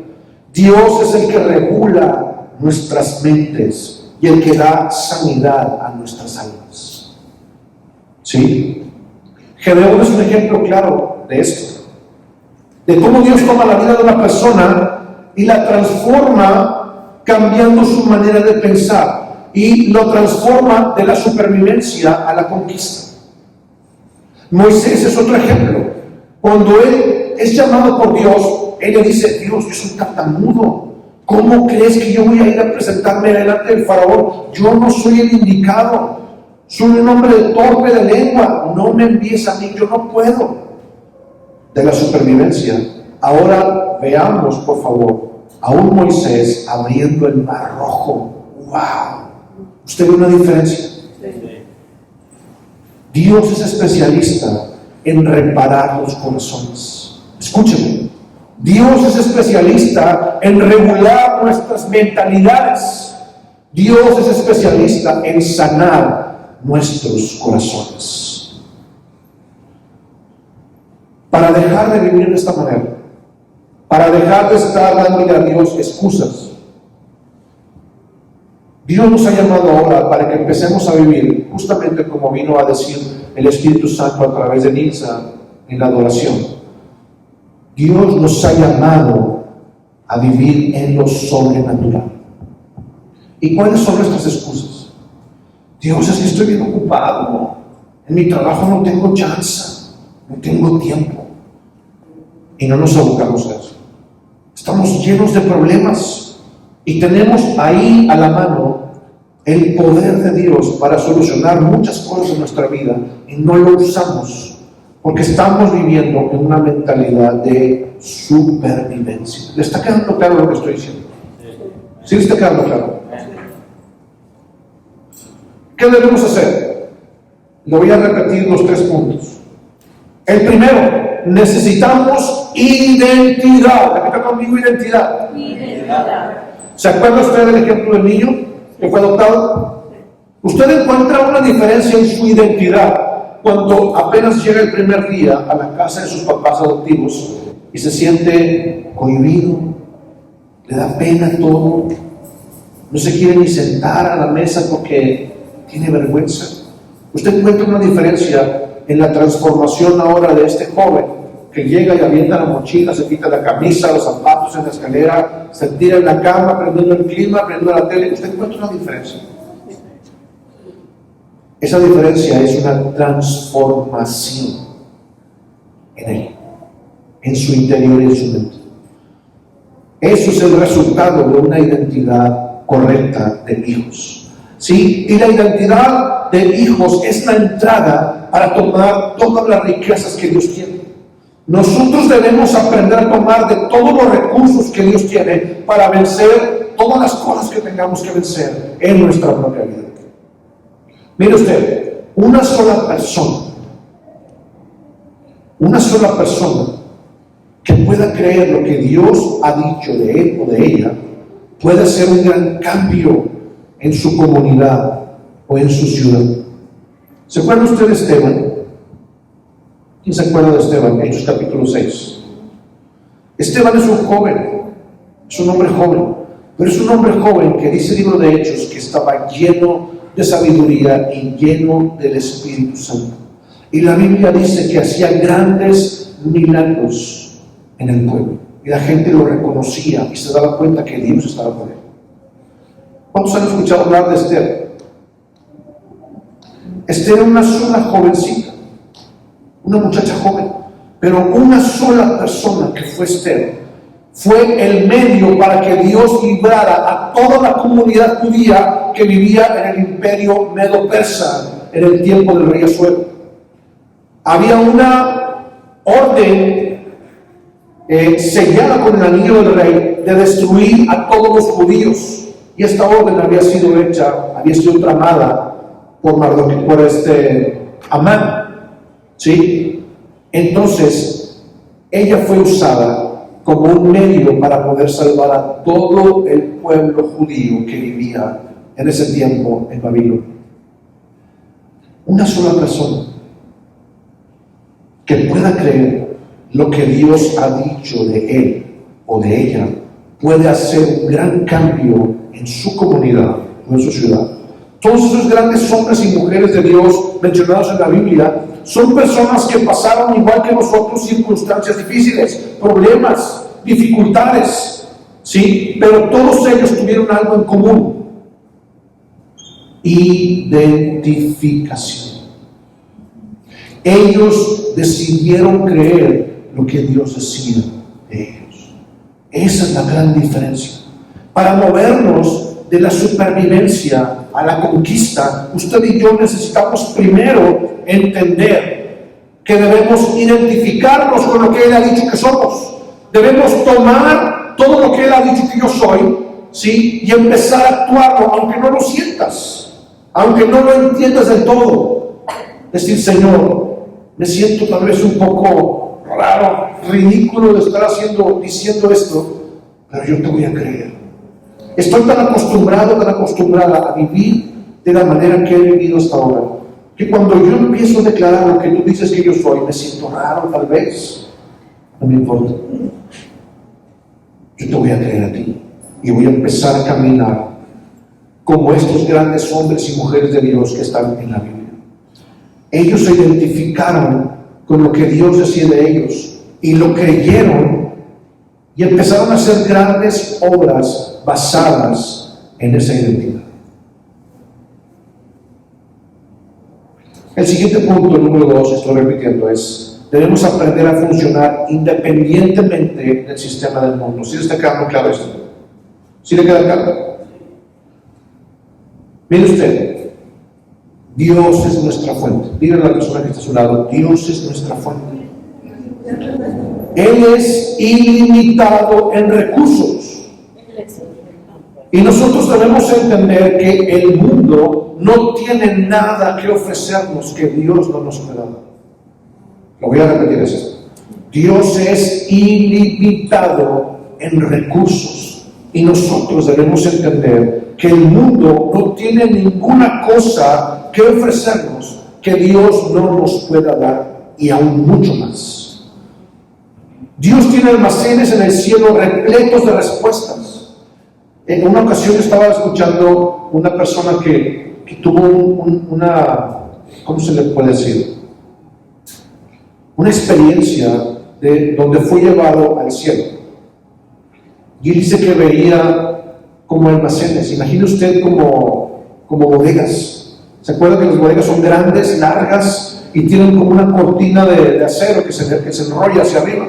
Dios es el que regula nuestras mentes y el que da sanidad a nuestras almas. ¿Sí? Gedeón es un ejemplo claro de esto, de cómo Dios toma la vida de una persona y la transforma cambiando su manera de pensar y lo transforma de la supervivencia a la conquista. Moisés es otro ejemplo. Cuando él es llamado por Dios, él le dice, Dios, yo soy tartamudo. ¿Cómo crees que yo voy a ir a presentarme delante del faraón? Yo no soy el indicado. Soy un hombre torpe de lengua. No me envíes a mí, yo no puedo. De la supervivencia. Ahora veamos, por favor, a un Moisés abriendo el mar rojo. ¡Wow! ¿Usted ve una diferencia? Dios es especialista en reparar los corazones. Escúcheme. Dios es especialista en regular nuestras mentalidades. Dios es especialista en sanar nuestros corazones. Para dejar de vivir de esta manera, para dejar de estar dándole a Dios excusas, Dios nos ha llamado ahora para que empecemos a vivir justamente como vino a decir el Espíritu Santo a través de Nilsa en la adoración. Dios nos ha llamado a vivir en lo sobrenatural. ¿Y cuáles son nuestras excusas? Dios, es que estoy bien ocupado. En mi trabajo no tengo chance, no tengo tiempo. Y no nos abocamos a eso. Estamos llenos de problemas y tenemos ahí a la mano el poder de Dios para solucionar muchas cosas en nuestra vida y no lo usamos. Porque estamos viviendo en una mentalidad de supervivencia. ¿Le está quedando claro lo que estoy diciendo? ¿Sí le está quedando claro? ¿Qué debemos hacer? Le voy a repetir los 3 puntos. El primero, necesitamos identidad. Repita conmigo, identidad. ¿Se acuerda usted del ejemplo del niño que fue adoptado? Usted encuentra una diferencia en su identidad cuando apenas llega el primer día a la casa de sus papás adoptivos y se siente cohibido, le da pena todo, No se quiere ni sentar a la mesa porque tiene vergüenza. Usted encuentra una diferencia en la transformación ahora de este joven que llega y avienta la mochila, se quita la camisa, los zapatos en la escalera, se tira en la cama, prendiendo el clima, prendiendo la tele. Usted encuentra una diferencia. Esa diferencia es una transformación en él, en su interior y en su mente. Eso es el resultado de una identidad correcta de hijos. ¿Sí? Y la identidad de hijos es la entrada para tomar todas las riquezas que Dios tiene. Nosotros debemos aprender a tomar de todos los recursos que Dios tiene para vencer todas las cosas que tengamos que vencer en nuestra propia vida. Mire usted, una sola persona que pueda creer lo que Dios ha dicho de él o de ella, puede hacer un gran cambio en su comunidad o en su ciudad. ¿Se acuerda usted de Esteban? ¿Quién se acuerda de Esteban? Hechos capítulo 6. Esteban es un joven, es un hombre joven, pero es un hombre joven que dice el libro de Hechos que estaba lleno de sabiduría y lleno del Espíritu Santo. Y la Biblia dice que hacía grandes milagros en el pueblo. Y la gente lo reconocía y se daba cuenta que Dios estaba con él. ¿Cuántos han escuchado hablar de Esther? Esther era una sola jovencita, una muchacha joven, pero una sola persona que fue Esther fue el medio para que Dios librara a toda la comunidad judía que vivía en el imperio medo-persa en el tiempo del rey Asuero. Había una orden sellada con el anillo del rey de destruir a todos los judíos, y esta orden había sido tramada por Amán, ¿sí? Entonces ella fue usada como un medio para poder salvar a todo el pueblo judío que vivía en ese tiempo en Babilonia. Una sola persona que pueda creer lo que Dios ha dicho de él o de ella puede hacer un gran cambio en su comunidad o en su ciudad. Todos esos grandes hombres y mujeres de Dios mencionados en la Biblia son personas que pasaron igual que nosotros circunstancias difíciles, problemas, dificultades, ¿sí? Pero todos ellos tuvieron algo en común: identificación. Ellos decidieron creer lo que Dios decía de ellos. Esa es la gran diferencia. Para movernos de la supervivencia a la conquista, usted y yo necesitamos primero entender que debemos identificarnos con lo que Él ha dicho que somos. Debemos tomar todo lo que Él ha dicho que yo soy, ¿sí? Y empezar a actuarlo, aunque no lo sientas, aunque no lo entiendas del todo. Decir: Señor, me siento tal vez un poco raro, ridículo de estar diciendo esto, pero yo te voy a creer. Estoy tan acostumbrada a vivir de la manera que he vivido hasta ahora, que cuando yo empiezo a declarar lo que tú dices que yo soy, me siento raro tal vez. No me importa. Yo te voy a creer a ti y voy a empezar a caminar como estos grandes hombres y mujeres de Dios que están en la Biblia. Ellos se identificaron con lo que Dios decía de ellos y lo creyeron, y empezaron a hacer grandes obras basadas en esa identidad. El siguiente punto, el número 2, estoy repitiendo, es: debemos aprender a funcionar independientemente del sistema del mundo. ¿Sí le está quedando claro esto? ¿Sí le queda claro? Mire usted, Dios es nuestra fuente. Dígale a la persona que está a su lado: Dios es nuestra fuente. Él es ilimitado en recursos. Y nosotros debemos entender que el mundo no tiene nada que ofrecernos que Dios no nos pueda dar. Lo voy a repetir eso. Dios es ilimitado en recursos. Y nosotros debemos entender que el mundo no tiene ninguna cosa que ofrecernos que Dios no nos pueda dar, y aún mucho más. Dios tiene almacenes en el cielo repletos de respuestas. En una ocasión estaba escuchando una persona que tuvo una, ¿cómo se le puede decir? Una experiencia de donde fue llevado al cielo. Y él dice que veía como almacenes. Imagine usted como bodegas. ¿Se acuerdan que las bodegas son grandes, largas y tienen como una cortina de acero que se enrolla hacia arriba?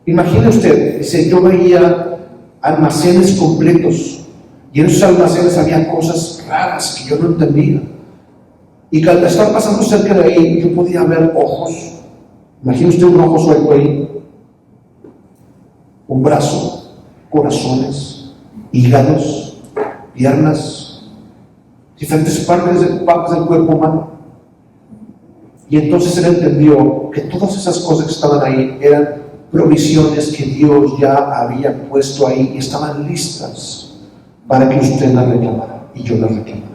Imagine usted, dice, yo veía almacenes completos y en esos almacenes había cosas raras que yo no entendía. Y cuando estaba pasando cerca de ahí, yo podía ver ojos. Imagine usted un ojo suelto ahí, un brazo, corazones, hígados, piernas, diferentes partes del cuerpo humano. Y entonces él entendió que todas esas cosas que estaban ahí eran provisiones que Dios ya había puesto ahí y estaban listas para que usted las reclamara y yo las reclamara.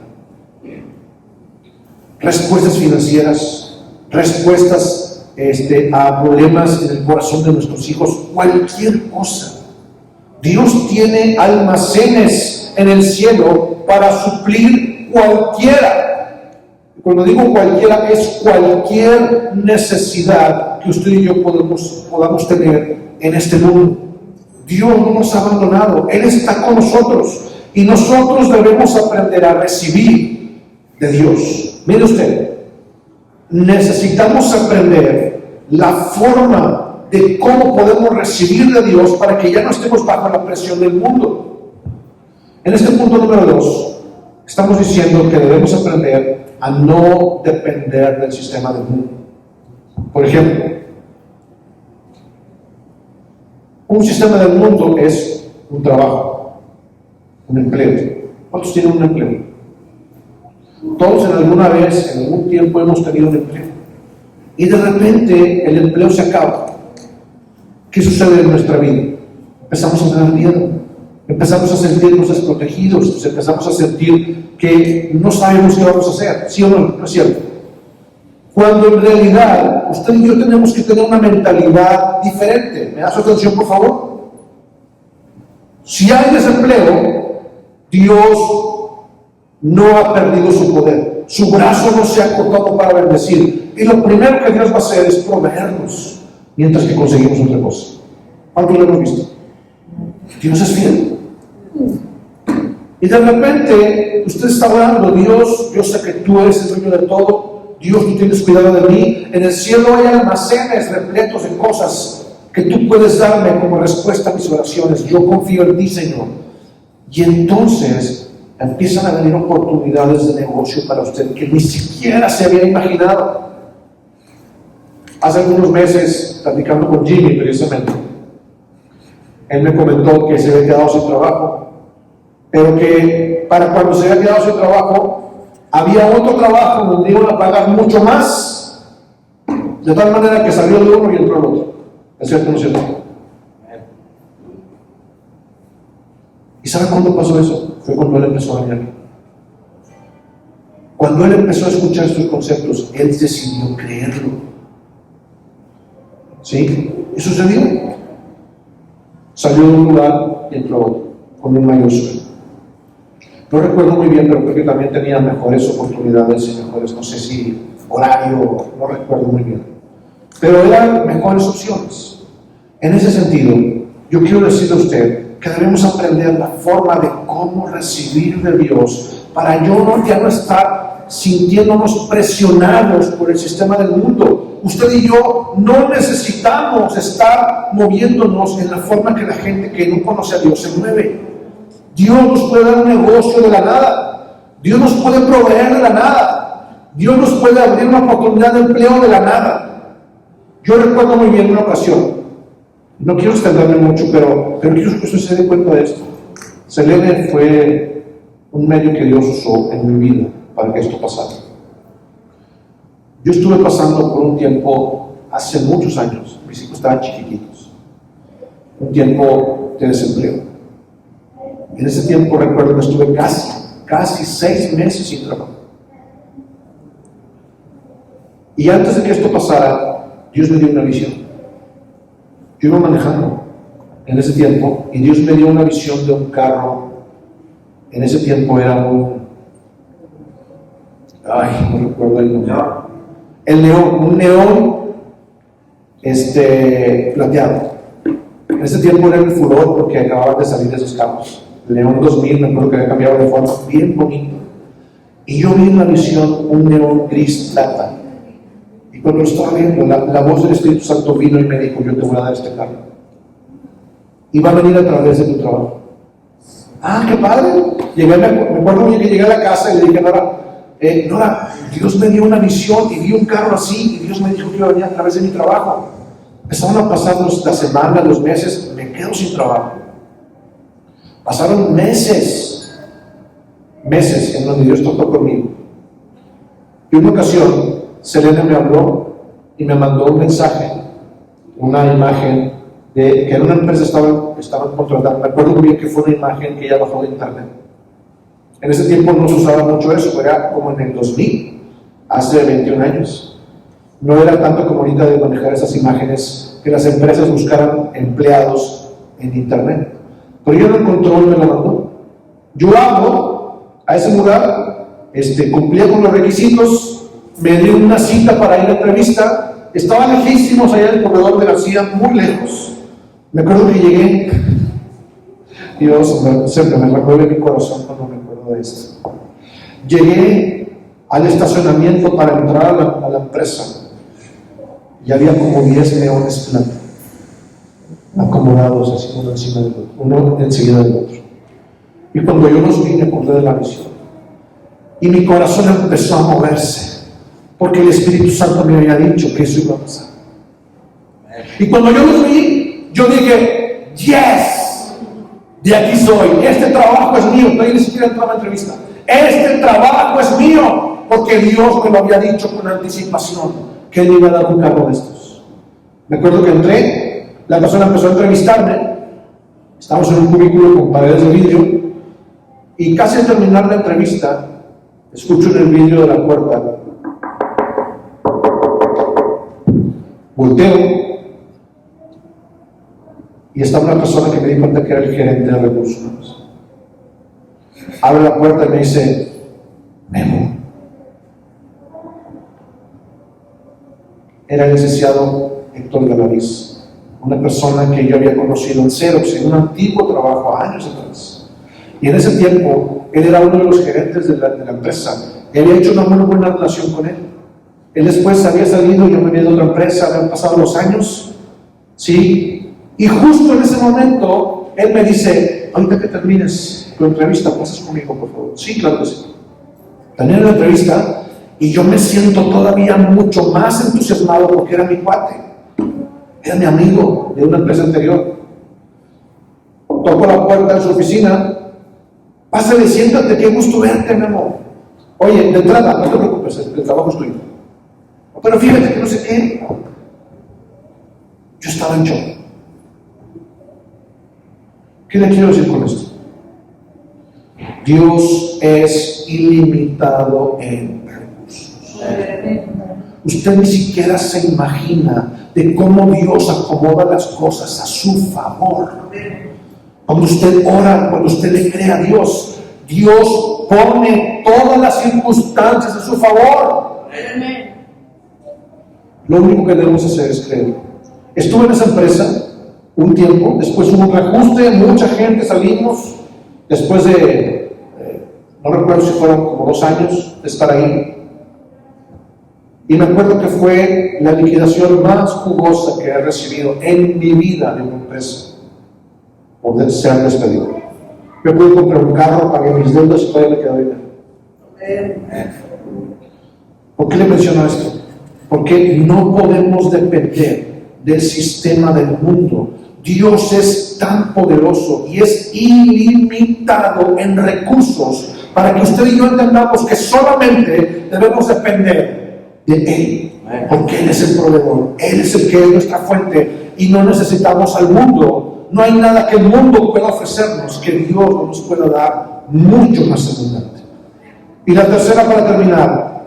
Respuestas financieras, respuestas a problemas en el corazón de nuestros hijos, cualquier cosa. Dios tiene almacenes en el cielo para suplir cualquiera. Cuando digo cualquiera, es cualquier necesidad que usted y yo podamos tener en este mundo. Dios no nos ha abandonado, Él está con nosotros y nosotros debemos aprender a recibir de Dios. Mire usted, necesitamos aprender la forma de cómo podemos recibir de Dios para que ya no estemos bajo la presión del mundo. En este punto número 2, estamos diciendo que debemos aprender a no depender del sistema del mundo. Por ejemplo, un sistema del mundo es un trabajo, un empleo. ¿Cuántos tienen un empleo? Todos en alguna vez, en algún tiempo hemos tenido un empleo. Y de repente el empleo se acaba. ¿Qué sucede en nuestra vida? Empezamos a tener miedo. Empezamos a sentirnos desprotegidos. Empezamos a sentir que no sabemos qué vamos a hacer. ¿Sí o no? ¿No es cierto? Cuando en realidad usted y yo tenemos que tener una mentalidad diferente. ¿Me da su atención, por favor? Si hay desempleo, Dios no ha perdido su poder, su brazo no se ha cortado para bendecir, y lo primero que Dios va a hacer es proveernos mientras que conseguimos otra cosa. ¿Cuánto lo hemos visto? Dios es fiel. Y de repente usted está orando: Dios, yo sé que tú eres el dueño de todo, Dios, tú tienes cuidado de mí, en el cielo hay almacenes repletos de cosas que tú puedes darme como respuesta a mis oraciones, yo confío en ti, Señor. Y entonces empiezan a venir oportunidades de negocio para usted que ni siquiera se había imaginado. Hace algunos meses, platicando con Jimmy precisamente, él me comentó que se había quedado sin trabajo, pero que para cuando se había quedado sin trabajo, había otro trabajo donde iban a pagar mucho más, de tal manera que salió de uno y entró al otro. ¿Es cierto o no es cierto? ¿Y sabe cuándo pasó eso? Fue cuando él empezó a venir. Cuando él empezó a escuchar estos conceptos, él decidió creerlo. ¿Sí? ¿Y sucedió? Salió de un lugar y entró a otro, con un mayor sueldo. No recuerdo muy bien, pero creo que también tenía mejores oportunidades y mejores, no sé si horario, no recuerdo muy bien. Pero eran mejores opciones. En ese sentido, yo quiero decirle a usted que debemos aprender la forma de cómo recibir de Dios para ya no estar sintiéndonos presionados por el sistema del mundo. Usted y yo no necesitamos estar moviéndonos en la forma que la gente que no conoce a Dios se mueve. Dios nos puede dar un negocio de la nada. Dios nos puede proveer de la nada. Dios nos puede abrir una oportunidad de empleo de la nada. Yo recuerdo muy bien una ocasión. No quiero extenderme mucho, pero quiero que usted se dé cuenta de esto. Selene fue un medio que Dios usó en mi vida para que esto pasara. Yo estuve pasando por un tiempo, hace muchos años, mis hijos estaban chiquititos, un tiempo de desempleo. En ese tiempo recuerdo que estuve casi 6 meses sin trabajo. Y antes de que esto pasara, Dios me dio una visión. Yo iba manejando en ese tiempo y Dios me dio una visión de un carro En ese tiempo era no recuerdo el nombre. El neón, un neón plateado. En ese tiempo era el furor porque acababan de salir de esos carros. El neón 2000, me acuerdo que había cambiado de forma, bien bonito. Y yo vi en la visión un neón gris plata. Y cuando lo estaba viendo, la voz del Espíritu Santo vino y me dijo: yo te voy a dar este carro. Y va a venir a través de tu trabajo. ¡Ah, qué padre! Me acuerdo que llegué a la casa y le dije a Nora, Dios me dio una visión y vi un carro así, y Dios me dijo que iba a venir a través de mi trabajo. Empezaron a pasar las semanas, los meses, me quedo sin trabajo. Pasaron meses en donde Dios tocó conmigo. Y una ocasión, Selena me habló y me mandó un mensaje, una imagen de que en una empresa estaban contratando. Me acuerdo muy bien que fue una imagen que ella bajó de internet. En ese tiempo no se usaba mucho eso, era como en el 2000, hace 21 años. No era tanto como ahorita de manejar esas imágenes, que las empresas buscaran empleados en internet. Pero yo lo encontró y me lo mandó. Yo hago a ese lugar, cumplía con los requisitos, me dio una cita para ir a entrevista, estaba lejísimos allá en el corredor de García, muy lejos. Me acuerdo que llegué, y siempre me remueve mi corazón cuando me acuerdo de esto. Llegué al estacionamiento para entrar a la empresa y había como 10 neones plata, acomodados así uno encima del otro, uno enseguida del otro. Y cuando yo los vi, me acordé de la visión. Y mi corazón empezó a moverse, porque el Espíritu Santo me había dicho que eso iba a pasar. Y cuando yo los vi, yo dije: yes, de aquí soy, este trabajo es mío. Todavía ni siquiera entraba a la entrevista. Este trabajo es mío, porque Dios me lo había dicho con anticipación, que Él iba a dar un carro de estos. Me acuerdo que entré, la persona empezó a entrevistarme, estábamos en un cubículo con paredes de vidrio, y casi al terminar la entrevista, escucho en el vidrio de la puerta, volteo, y está una persona que me di cuenta que era el gerente de recursos humanos. Abre la puerta y me dice: Memo. Era el licenciado Héctor Galaviz, una persona que yo había conocido en Xerox, en un antiguo trabajo años atrás. Y en ese tiempo, él era uno de los gerentes de la empresa. Y había hecho una muy buena relación con él. Él después había salido, yo me había ido a otra empresa, habían pasado los años, ¿sí? Y justo en ese momento, él me dice: ahorita que termines tu entrevista, pasas conmigo, por favor. Sí, claro que sí. Terminé la entrevista y yo me siento todavía mucho más entusiasmado porque era mi cuate, era mi amigo de una empresa anterior. Toco la puerta de su oficina: pásale, siéntate, qué gusto verte, Memo. Oye, de entrada, no te preocupes, el trabajo es tuyo. Pero fíjate que no sé qué. Yo estaba en shock. ¿Qué le quiero decir con esto? Dios es ilimitado en recursos. Usted ni siquiera se imagina de cómo Dios acomoda las cosas a su favor. Cuando usted ora, cuando usted le cree a Dios, Dios pone todas las circunstancias a su favor. Lo único que debemos hacer es creer. Estuve en esa empresa un tiempo, después hubo un reajuste, mucha gente salimos, después de, no recuerdo si fueron como 2 años de estar ahí. Y me acuerdo que fue la liquidación más jugosa que he recibido en mi vida de una empresa, por ser despedido. Yo pude comprar un carro, pagué mis deudas y todavía me quedó dinero. ¿Por qué le menciono esto? Porque no podemos depender del sistema del mundo. Dios es tan poderoso y es ilimitado en recursos para que usted y yo entendamos que solamente debemos depender de Él, porque Él es el proveedor, Él es el que es nuestra fuente y no necesitamos al mundo. No hay nada que el mundo pueda ofrecernos que Dios no nos pueda dar mucho más abundante. Y la tercera, para terminar,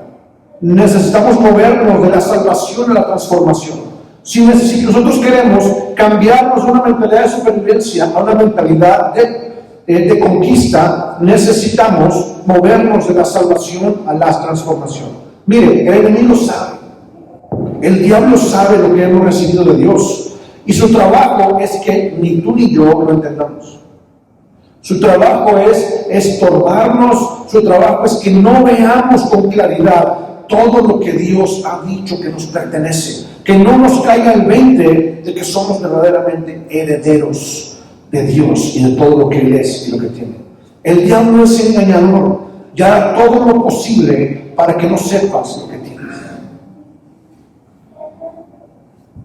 necesitamos movernos de la salvación a la transformación. Si nosotros queremos cambiarnos de una mentalidad de supervivencia a una mentalidad de de conquista, necesitamos movernos de la salvación a la transformación. Mire, el enemigo sabe, el diablo sabe lo que hemos recibido de Dios, y su trabajo es que ni tú ni yo lo entendamos. Su trabajo es estorbarnos, su trabajo es que no veamos con claridad todo lo que Dios ha dicho que nos pertenece, que no nos caiga el 20 de que somos verdaderamente herederos de Dios y de todo lo que Él es y lo que tiene. El diablo es engañador, ya hará todo lo posible para que no sepas lo que tienes.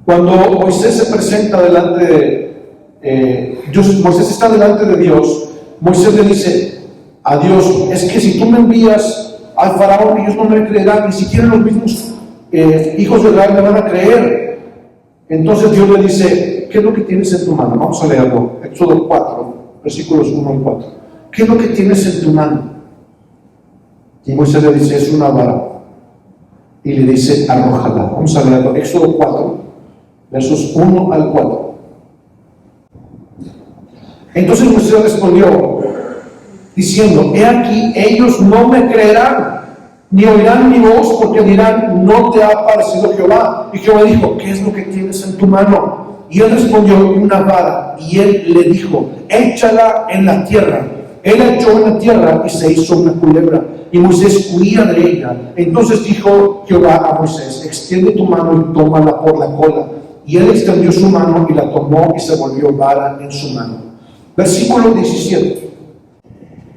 Cuando Moisés se presenta delante Moisés está delante de Dios, Moisés le dice a Dios: es que si tú me envías al faraón, ellos no me creerán, ni siquiera los mismos hijos de Israel me van a creer. Entonces Dios le dice: ¿qué es lo que tienes en tu mano? Vamos a leerlo, Éxodo 4, versículos 1 y 4. ¿Qué es lo que tienes en tu mano? Y Moisés le dice: es una vara. Y le dice: arrójala. Vamos a leerlo, Éxodo 4, versos 1 al 4. Entonces Moisés respondió diciendo: he aquí, ellos no me creerán, ni oirán mi voz, porque dirán: no te ha parecido Jehová. Y Jehová dijo: ¿qué es lo que tienes en tu mano? Y él respondió: una vara. Y él le dijo: échala en la tierra. Él la echó en la tierra y se hizo una culebra, y Moisés huía de ella. Entonces dijo Jehová a Moisés: extiende tu mano y tómala por la cola. Y él extendió su mano y la tomó, y se volvió vara en su mano. Versículo 17.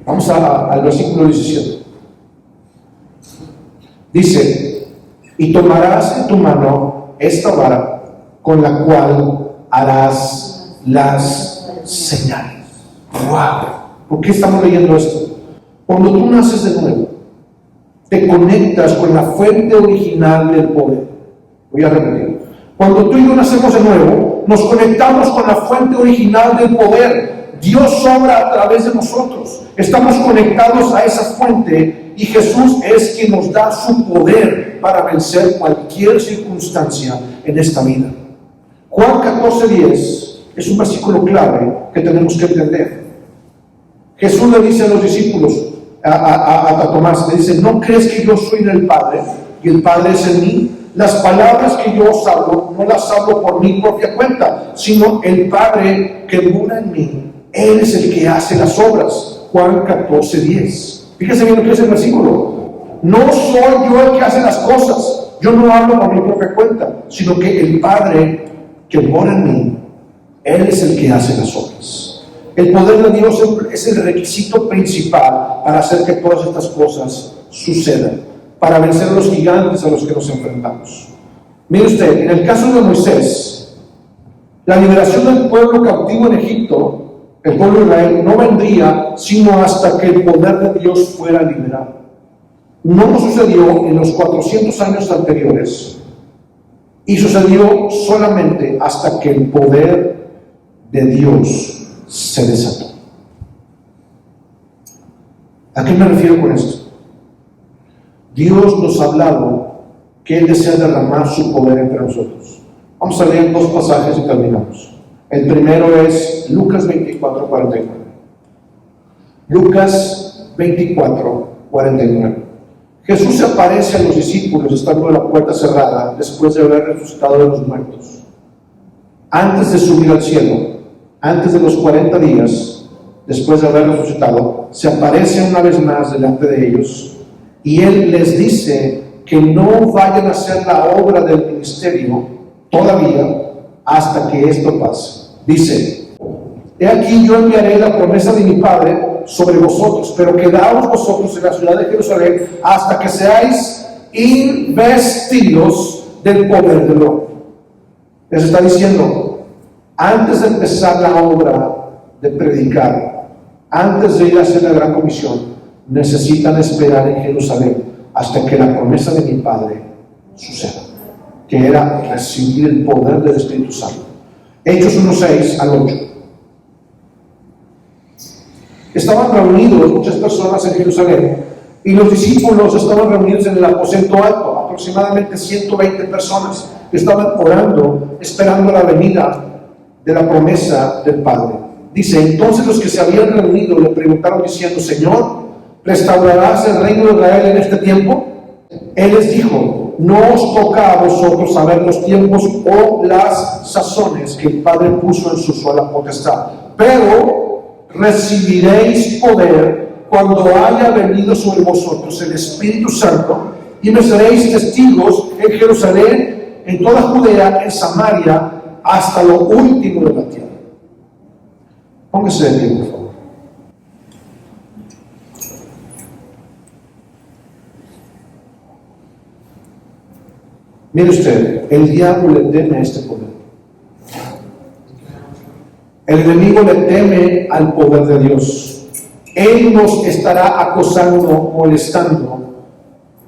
Vamos al versículo 17. Dice: y tomarás en tu mano esta vara, con la cual harás las señales. ¡Wow! ¿Por qué estamos leyendo esto? Cuando tú naces de nuevo, te conectas con la fuente original del poder. Voy a repetir. Cuando tú y yo nacemos de nuevo, nos conectamos con la fuente original del poder. Dios obra a través de nosotros. Estamos conectados a esa fuente, y Jesús es quien nos da su poder para vencer cualquier circunstancia en esta vida. Juan 14:10 es un versículo clave que tenemos que entender. Jesús le dice a los discípulos, a Tomás, le dice: ¿no crees que yo soy del Padre y el Padre es en mí? Las palabras que yo os hablo, no las hablo por mi propia cuenta, sino el Padre que mora en mí. Él es el que hace las obras. Juan 14:10. Fíjese bien lo que es el versículo. No soy yo el que hace las cosas. Yo no hablo por mi propia cuenta, sino que el Padre que mora en mí, Él es el que hace las obras. El poder de Dios es el requisito principal para hacer que todas estas cosas sucedan, para vencer a los gigantes a los que nos enfrentamos. Mire usted, en el caso de Moisés, la liberación del pueblo cautivo en Egipto, el pueblo de Israel, no vendría sino hasta que el poder de Dios fuera liberado. No sucedió en los 400 años anteriores, y sucedió solamente hasta que el poder de Dios se desató. ¿A qué me refiero con esto? Dios nos ha hablado que Él desea derramar su poder entre nosotros. Vamos a leer dos pasajes y terminamos. El primero es Lucas 24:49. Lucas 24:49. Jesús se aparece a los discípulos estando la puerta cerrada después de haber resucitado de los muertos. Antes de subir al cielo, antes de los 40 días, después de haber resucitado, se aparece una vez más delante de ellos, y Él les dice que no vayan a hacer la obra del ministerio todavía hasta que esto pase. Dice: he aquí, yo enviaré la promesa de mi Padre sobre vosotros, pero quedaos vosotros en la ciudad de Jerusalén hasta que seáis investidos del poder del hombre. Les está diciendo, antes de empezar la obra de predicar, antes de ir a hacer la gran comisión, necesitan esperar en Jerusalén hasta que la promesa de mi Padre suceda, que era recibir el poder del Espíritu Santo. Hechos 1:6 al 8. Estaban reunidos muchas personas en Jerusalén, y los discípulos estaban reunidos en el aposento alto, aproximadamente 120 personas que estaban orando, esperando la venida de la promesa del Padre. Dice, entonces los que se habían reunido le preguntaron diciendo, Señor, ¿restaurarás el reino de Israel en este tiempo? Él les dijo, no os toca a vosotros saber los tiempos o las sazones que el Padre puso en su sola potestad, pero recibiréis poder cuando haya venido sobre vosotros el Espíritu Santo, y me seréis testigos en Jerusalén, en toda Judea, en Samaria, hasta lo último de la tierra. Póngase de pie, por favor. Mire usted, el diablo le teme a este poder. El enemigo le teme al poder de Dios. Él nos estará acosando, molestando,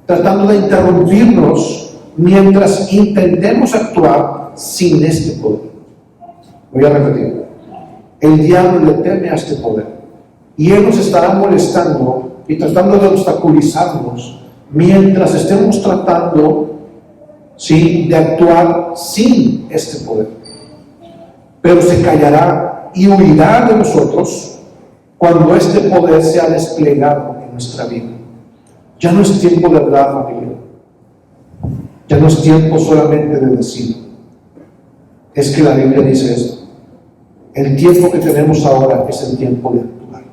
tratando de interrumpirnos mientras intentemos actuar sin este poder. Voy a repetir. El diablo le teme a este poder. Y él nos estará molestando y tratando de obstaculizarnos mientras estemos tratando, ¿sí?, de actuar sin este poder. Pero se callará y huirá de nosotros cuando este poder sea desplegado en nuestra vida. Ya no es tiempo de hablar, familia. Ya no es tiempo solamente de decir. Es que la Biblia dice esto. El tiempo que tenemos ahora es el tiempo de actuar.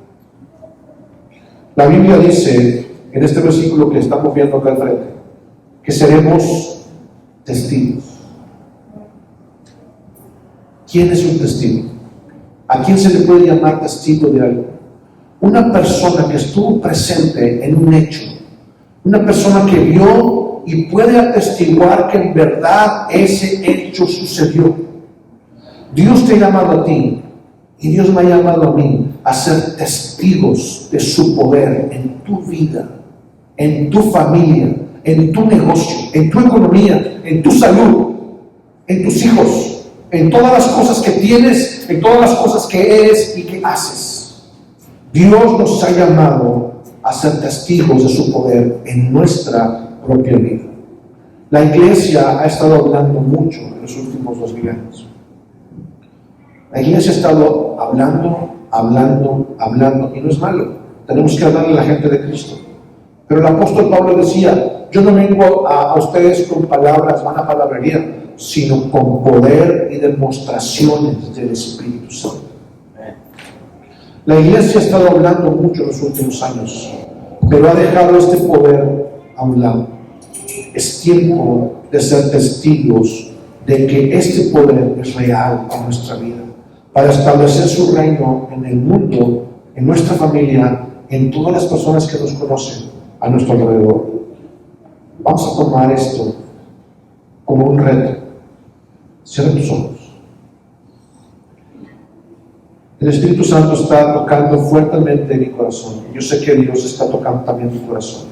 La Biblia dice, en este versículo que estamos viendo acá al frente, que seremos testigos. ¿Quién es un testigo? ¿A quién se le puede llamar testigo de algo? Una persona que estuvo presente en un hecho, una persona que vio y puede atestiguar que en verdad ese hecho sucedió. Dios te ha llamado a ti y Dios me ha llamado a mí a ser testigos de su poder en tu vida, en tu familia, en tu negocio, en tu economía, en tu salud, en tus hijos, en todas las cosas que tienes, en todas las cosas que eres y que haces. Dios nos ha llamado a ser testigos de su poder en nuestra propia vida. La iglesia ha estado hablando mucho en los últimos 2000 años. La iglesia ha estado hablando, y no es malo. Tenemos que hablarle a la gente de Cristo. Pero el apóstol Pablo decía, yo no vengo a ustedes con palabras, vana palabrería, sino con poder y demostraciones del Espíritu Santo. La iglesia ha estado hablando mucho en los últimos años, pero ha dejado este poder a un lado. Es tiempo de ser testigos de que este poder es real en nuestra vida, para establecer su reino en el mundo, en nuestra familia, en todas las personas que nos conocen a nuestro alrededor. Vamos a tomar esto como un reto. Cierra tus ojos. El Espíritu Santo está tocando fuertemente mi corazón. Yo sé que Dios está tocando también tu corazón.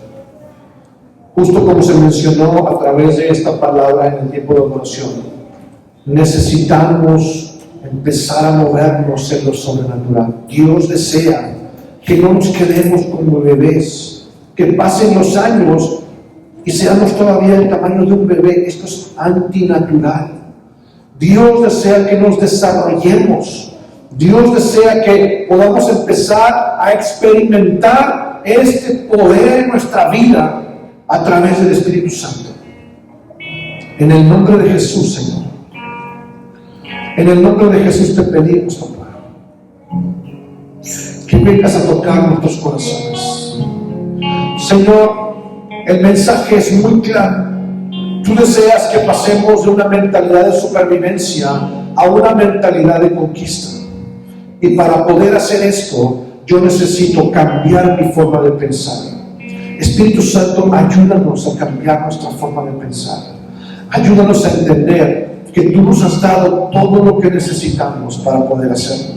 Justo como se mencionó a través de esta palabra en el tiempo de adoración, necesitamos empezar a movernos en lo sobrenatural. Dios desea que no nos quedemos como bebés, que pasen los años y seamos todavía el tamaño de un bebé. Esto es antinatural. Dios desea que nos desarrollemos. Dios desea que podamos empezar a experimentar este poder en nuestra vida a través del Espíritu Santo. En el nombre de Jesús, Señor. En el nombre de Jesús te pedimos, papá, que vengas a tocar nuestros corazones. Señor, el mensaje es muy claro. Tú deseas que pasemos de una mentalidad de supervivencia a una mentalidad de conquista. Y para poder hacer esto, yo necesito cambiar mi forma de pensar. Espíritu Santo, ayúdanos a cambiar nuestra forma de pensar. Ayúdanos a entender que tú nos has dado todo lo que necesitamos para poder hacerlo.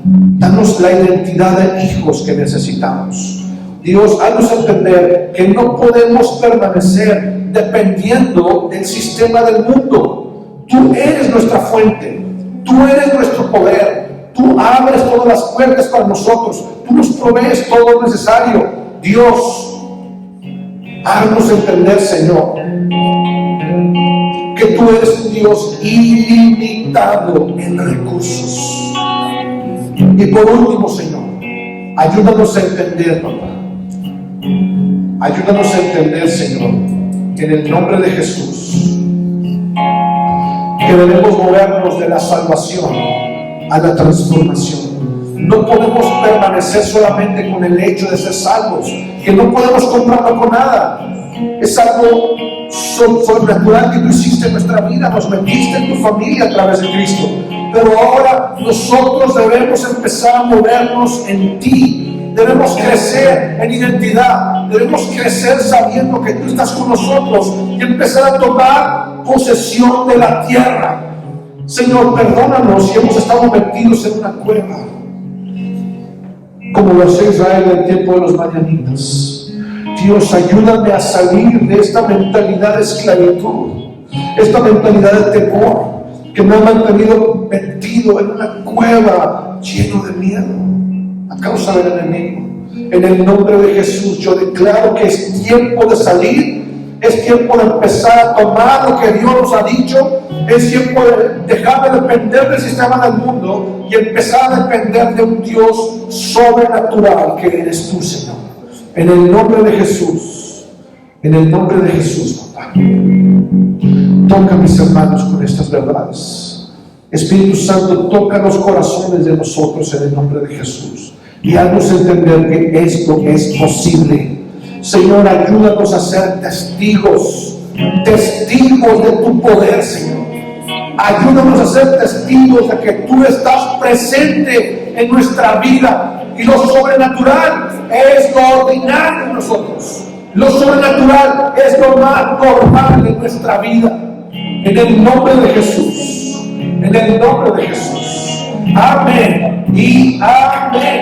Danos la identidad de hijos que necesitamos. Dios, haznos entender que no podemos permanecer dependiendo del sistema del mundo. Tú eres nuestra fuente, tú eres nuestro poder, tú abres todas las puertas para nosotros, tú nos provees todo lo necesario. Dios, haznos entender, Señor, que tú eres un Dios ilimitado en recursos, Y por último, Señor, ayúdanos a entender, papá. Ayúdanos a entender, Señor, en el nombre de Jesús, que debemos movernos de la salvación a la transformación. No podemos permanecer solamente con el hecho de ser salvos, que no podemos comprarlo con nada. Es algo sobrenatural que tú hiciste en nuestra vida, nos metiste en tu familia a través de Cristo. Pero ahora nosotros debemos empezar a movernos en ti. Debemos crecer en identidad, debemos crecer sabiendo que tú estás con nosotros y empezar a tomar posesión de la tierra. Señor, perdónanos si hemos estado metidos en una cueva, como lo hacía Israel en el tiempo de los madianitas. Dios, ayúdame a salir de esta mentalidad de esclavitud, esta mentalidad de temor que me ha mantenido metido en una cueva lleno de miedo a causa del enemigo. En el nombre de Jesús yo declaro que es tiempo de salir, es tiempo de empezar a tomar lo que Dios nos ha dicho, es tiempo de dejar de depender del sistema del mundo y empezar a depender de un Dios sobrenatural que eres tú, Señor. En el nombre de Jesús, en el nombre de Jesús, papá, toca a mis hermanos con estas verdades. Espíritu Santo, toca los corazones de nosotros en el nombre de Jesús y haznos entender que esto es posible. Señor, ayúdanos a ser testigos de tu poder, Señor. Ayúdanos a ser testigos de que tú estás presente en nuestra vida y lo sobrenatural es lo ordinario en nosotros. Lo sobrenatural es lo más normal en nuestra vida. En el nombre de Jesús. En el nombre de Jesús. Amén y amén.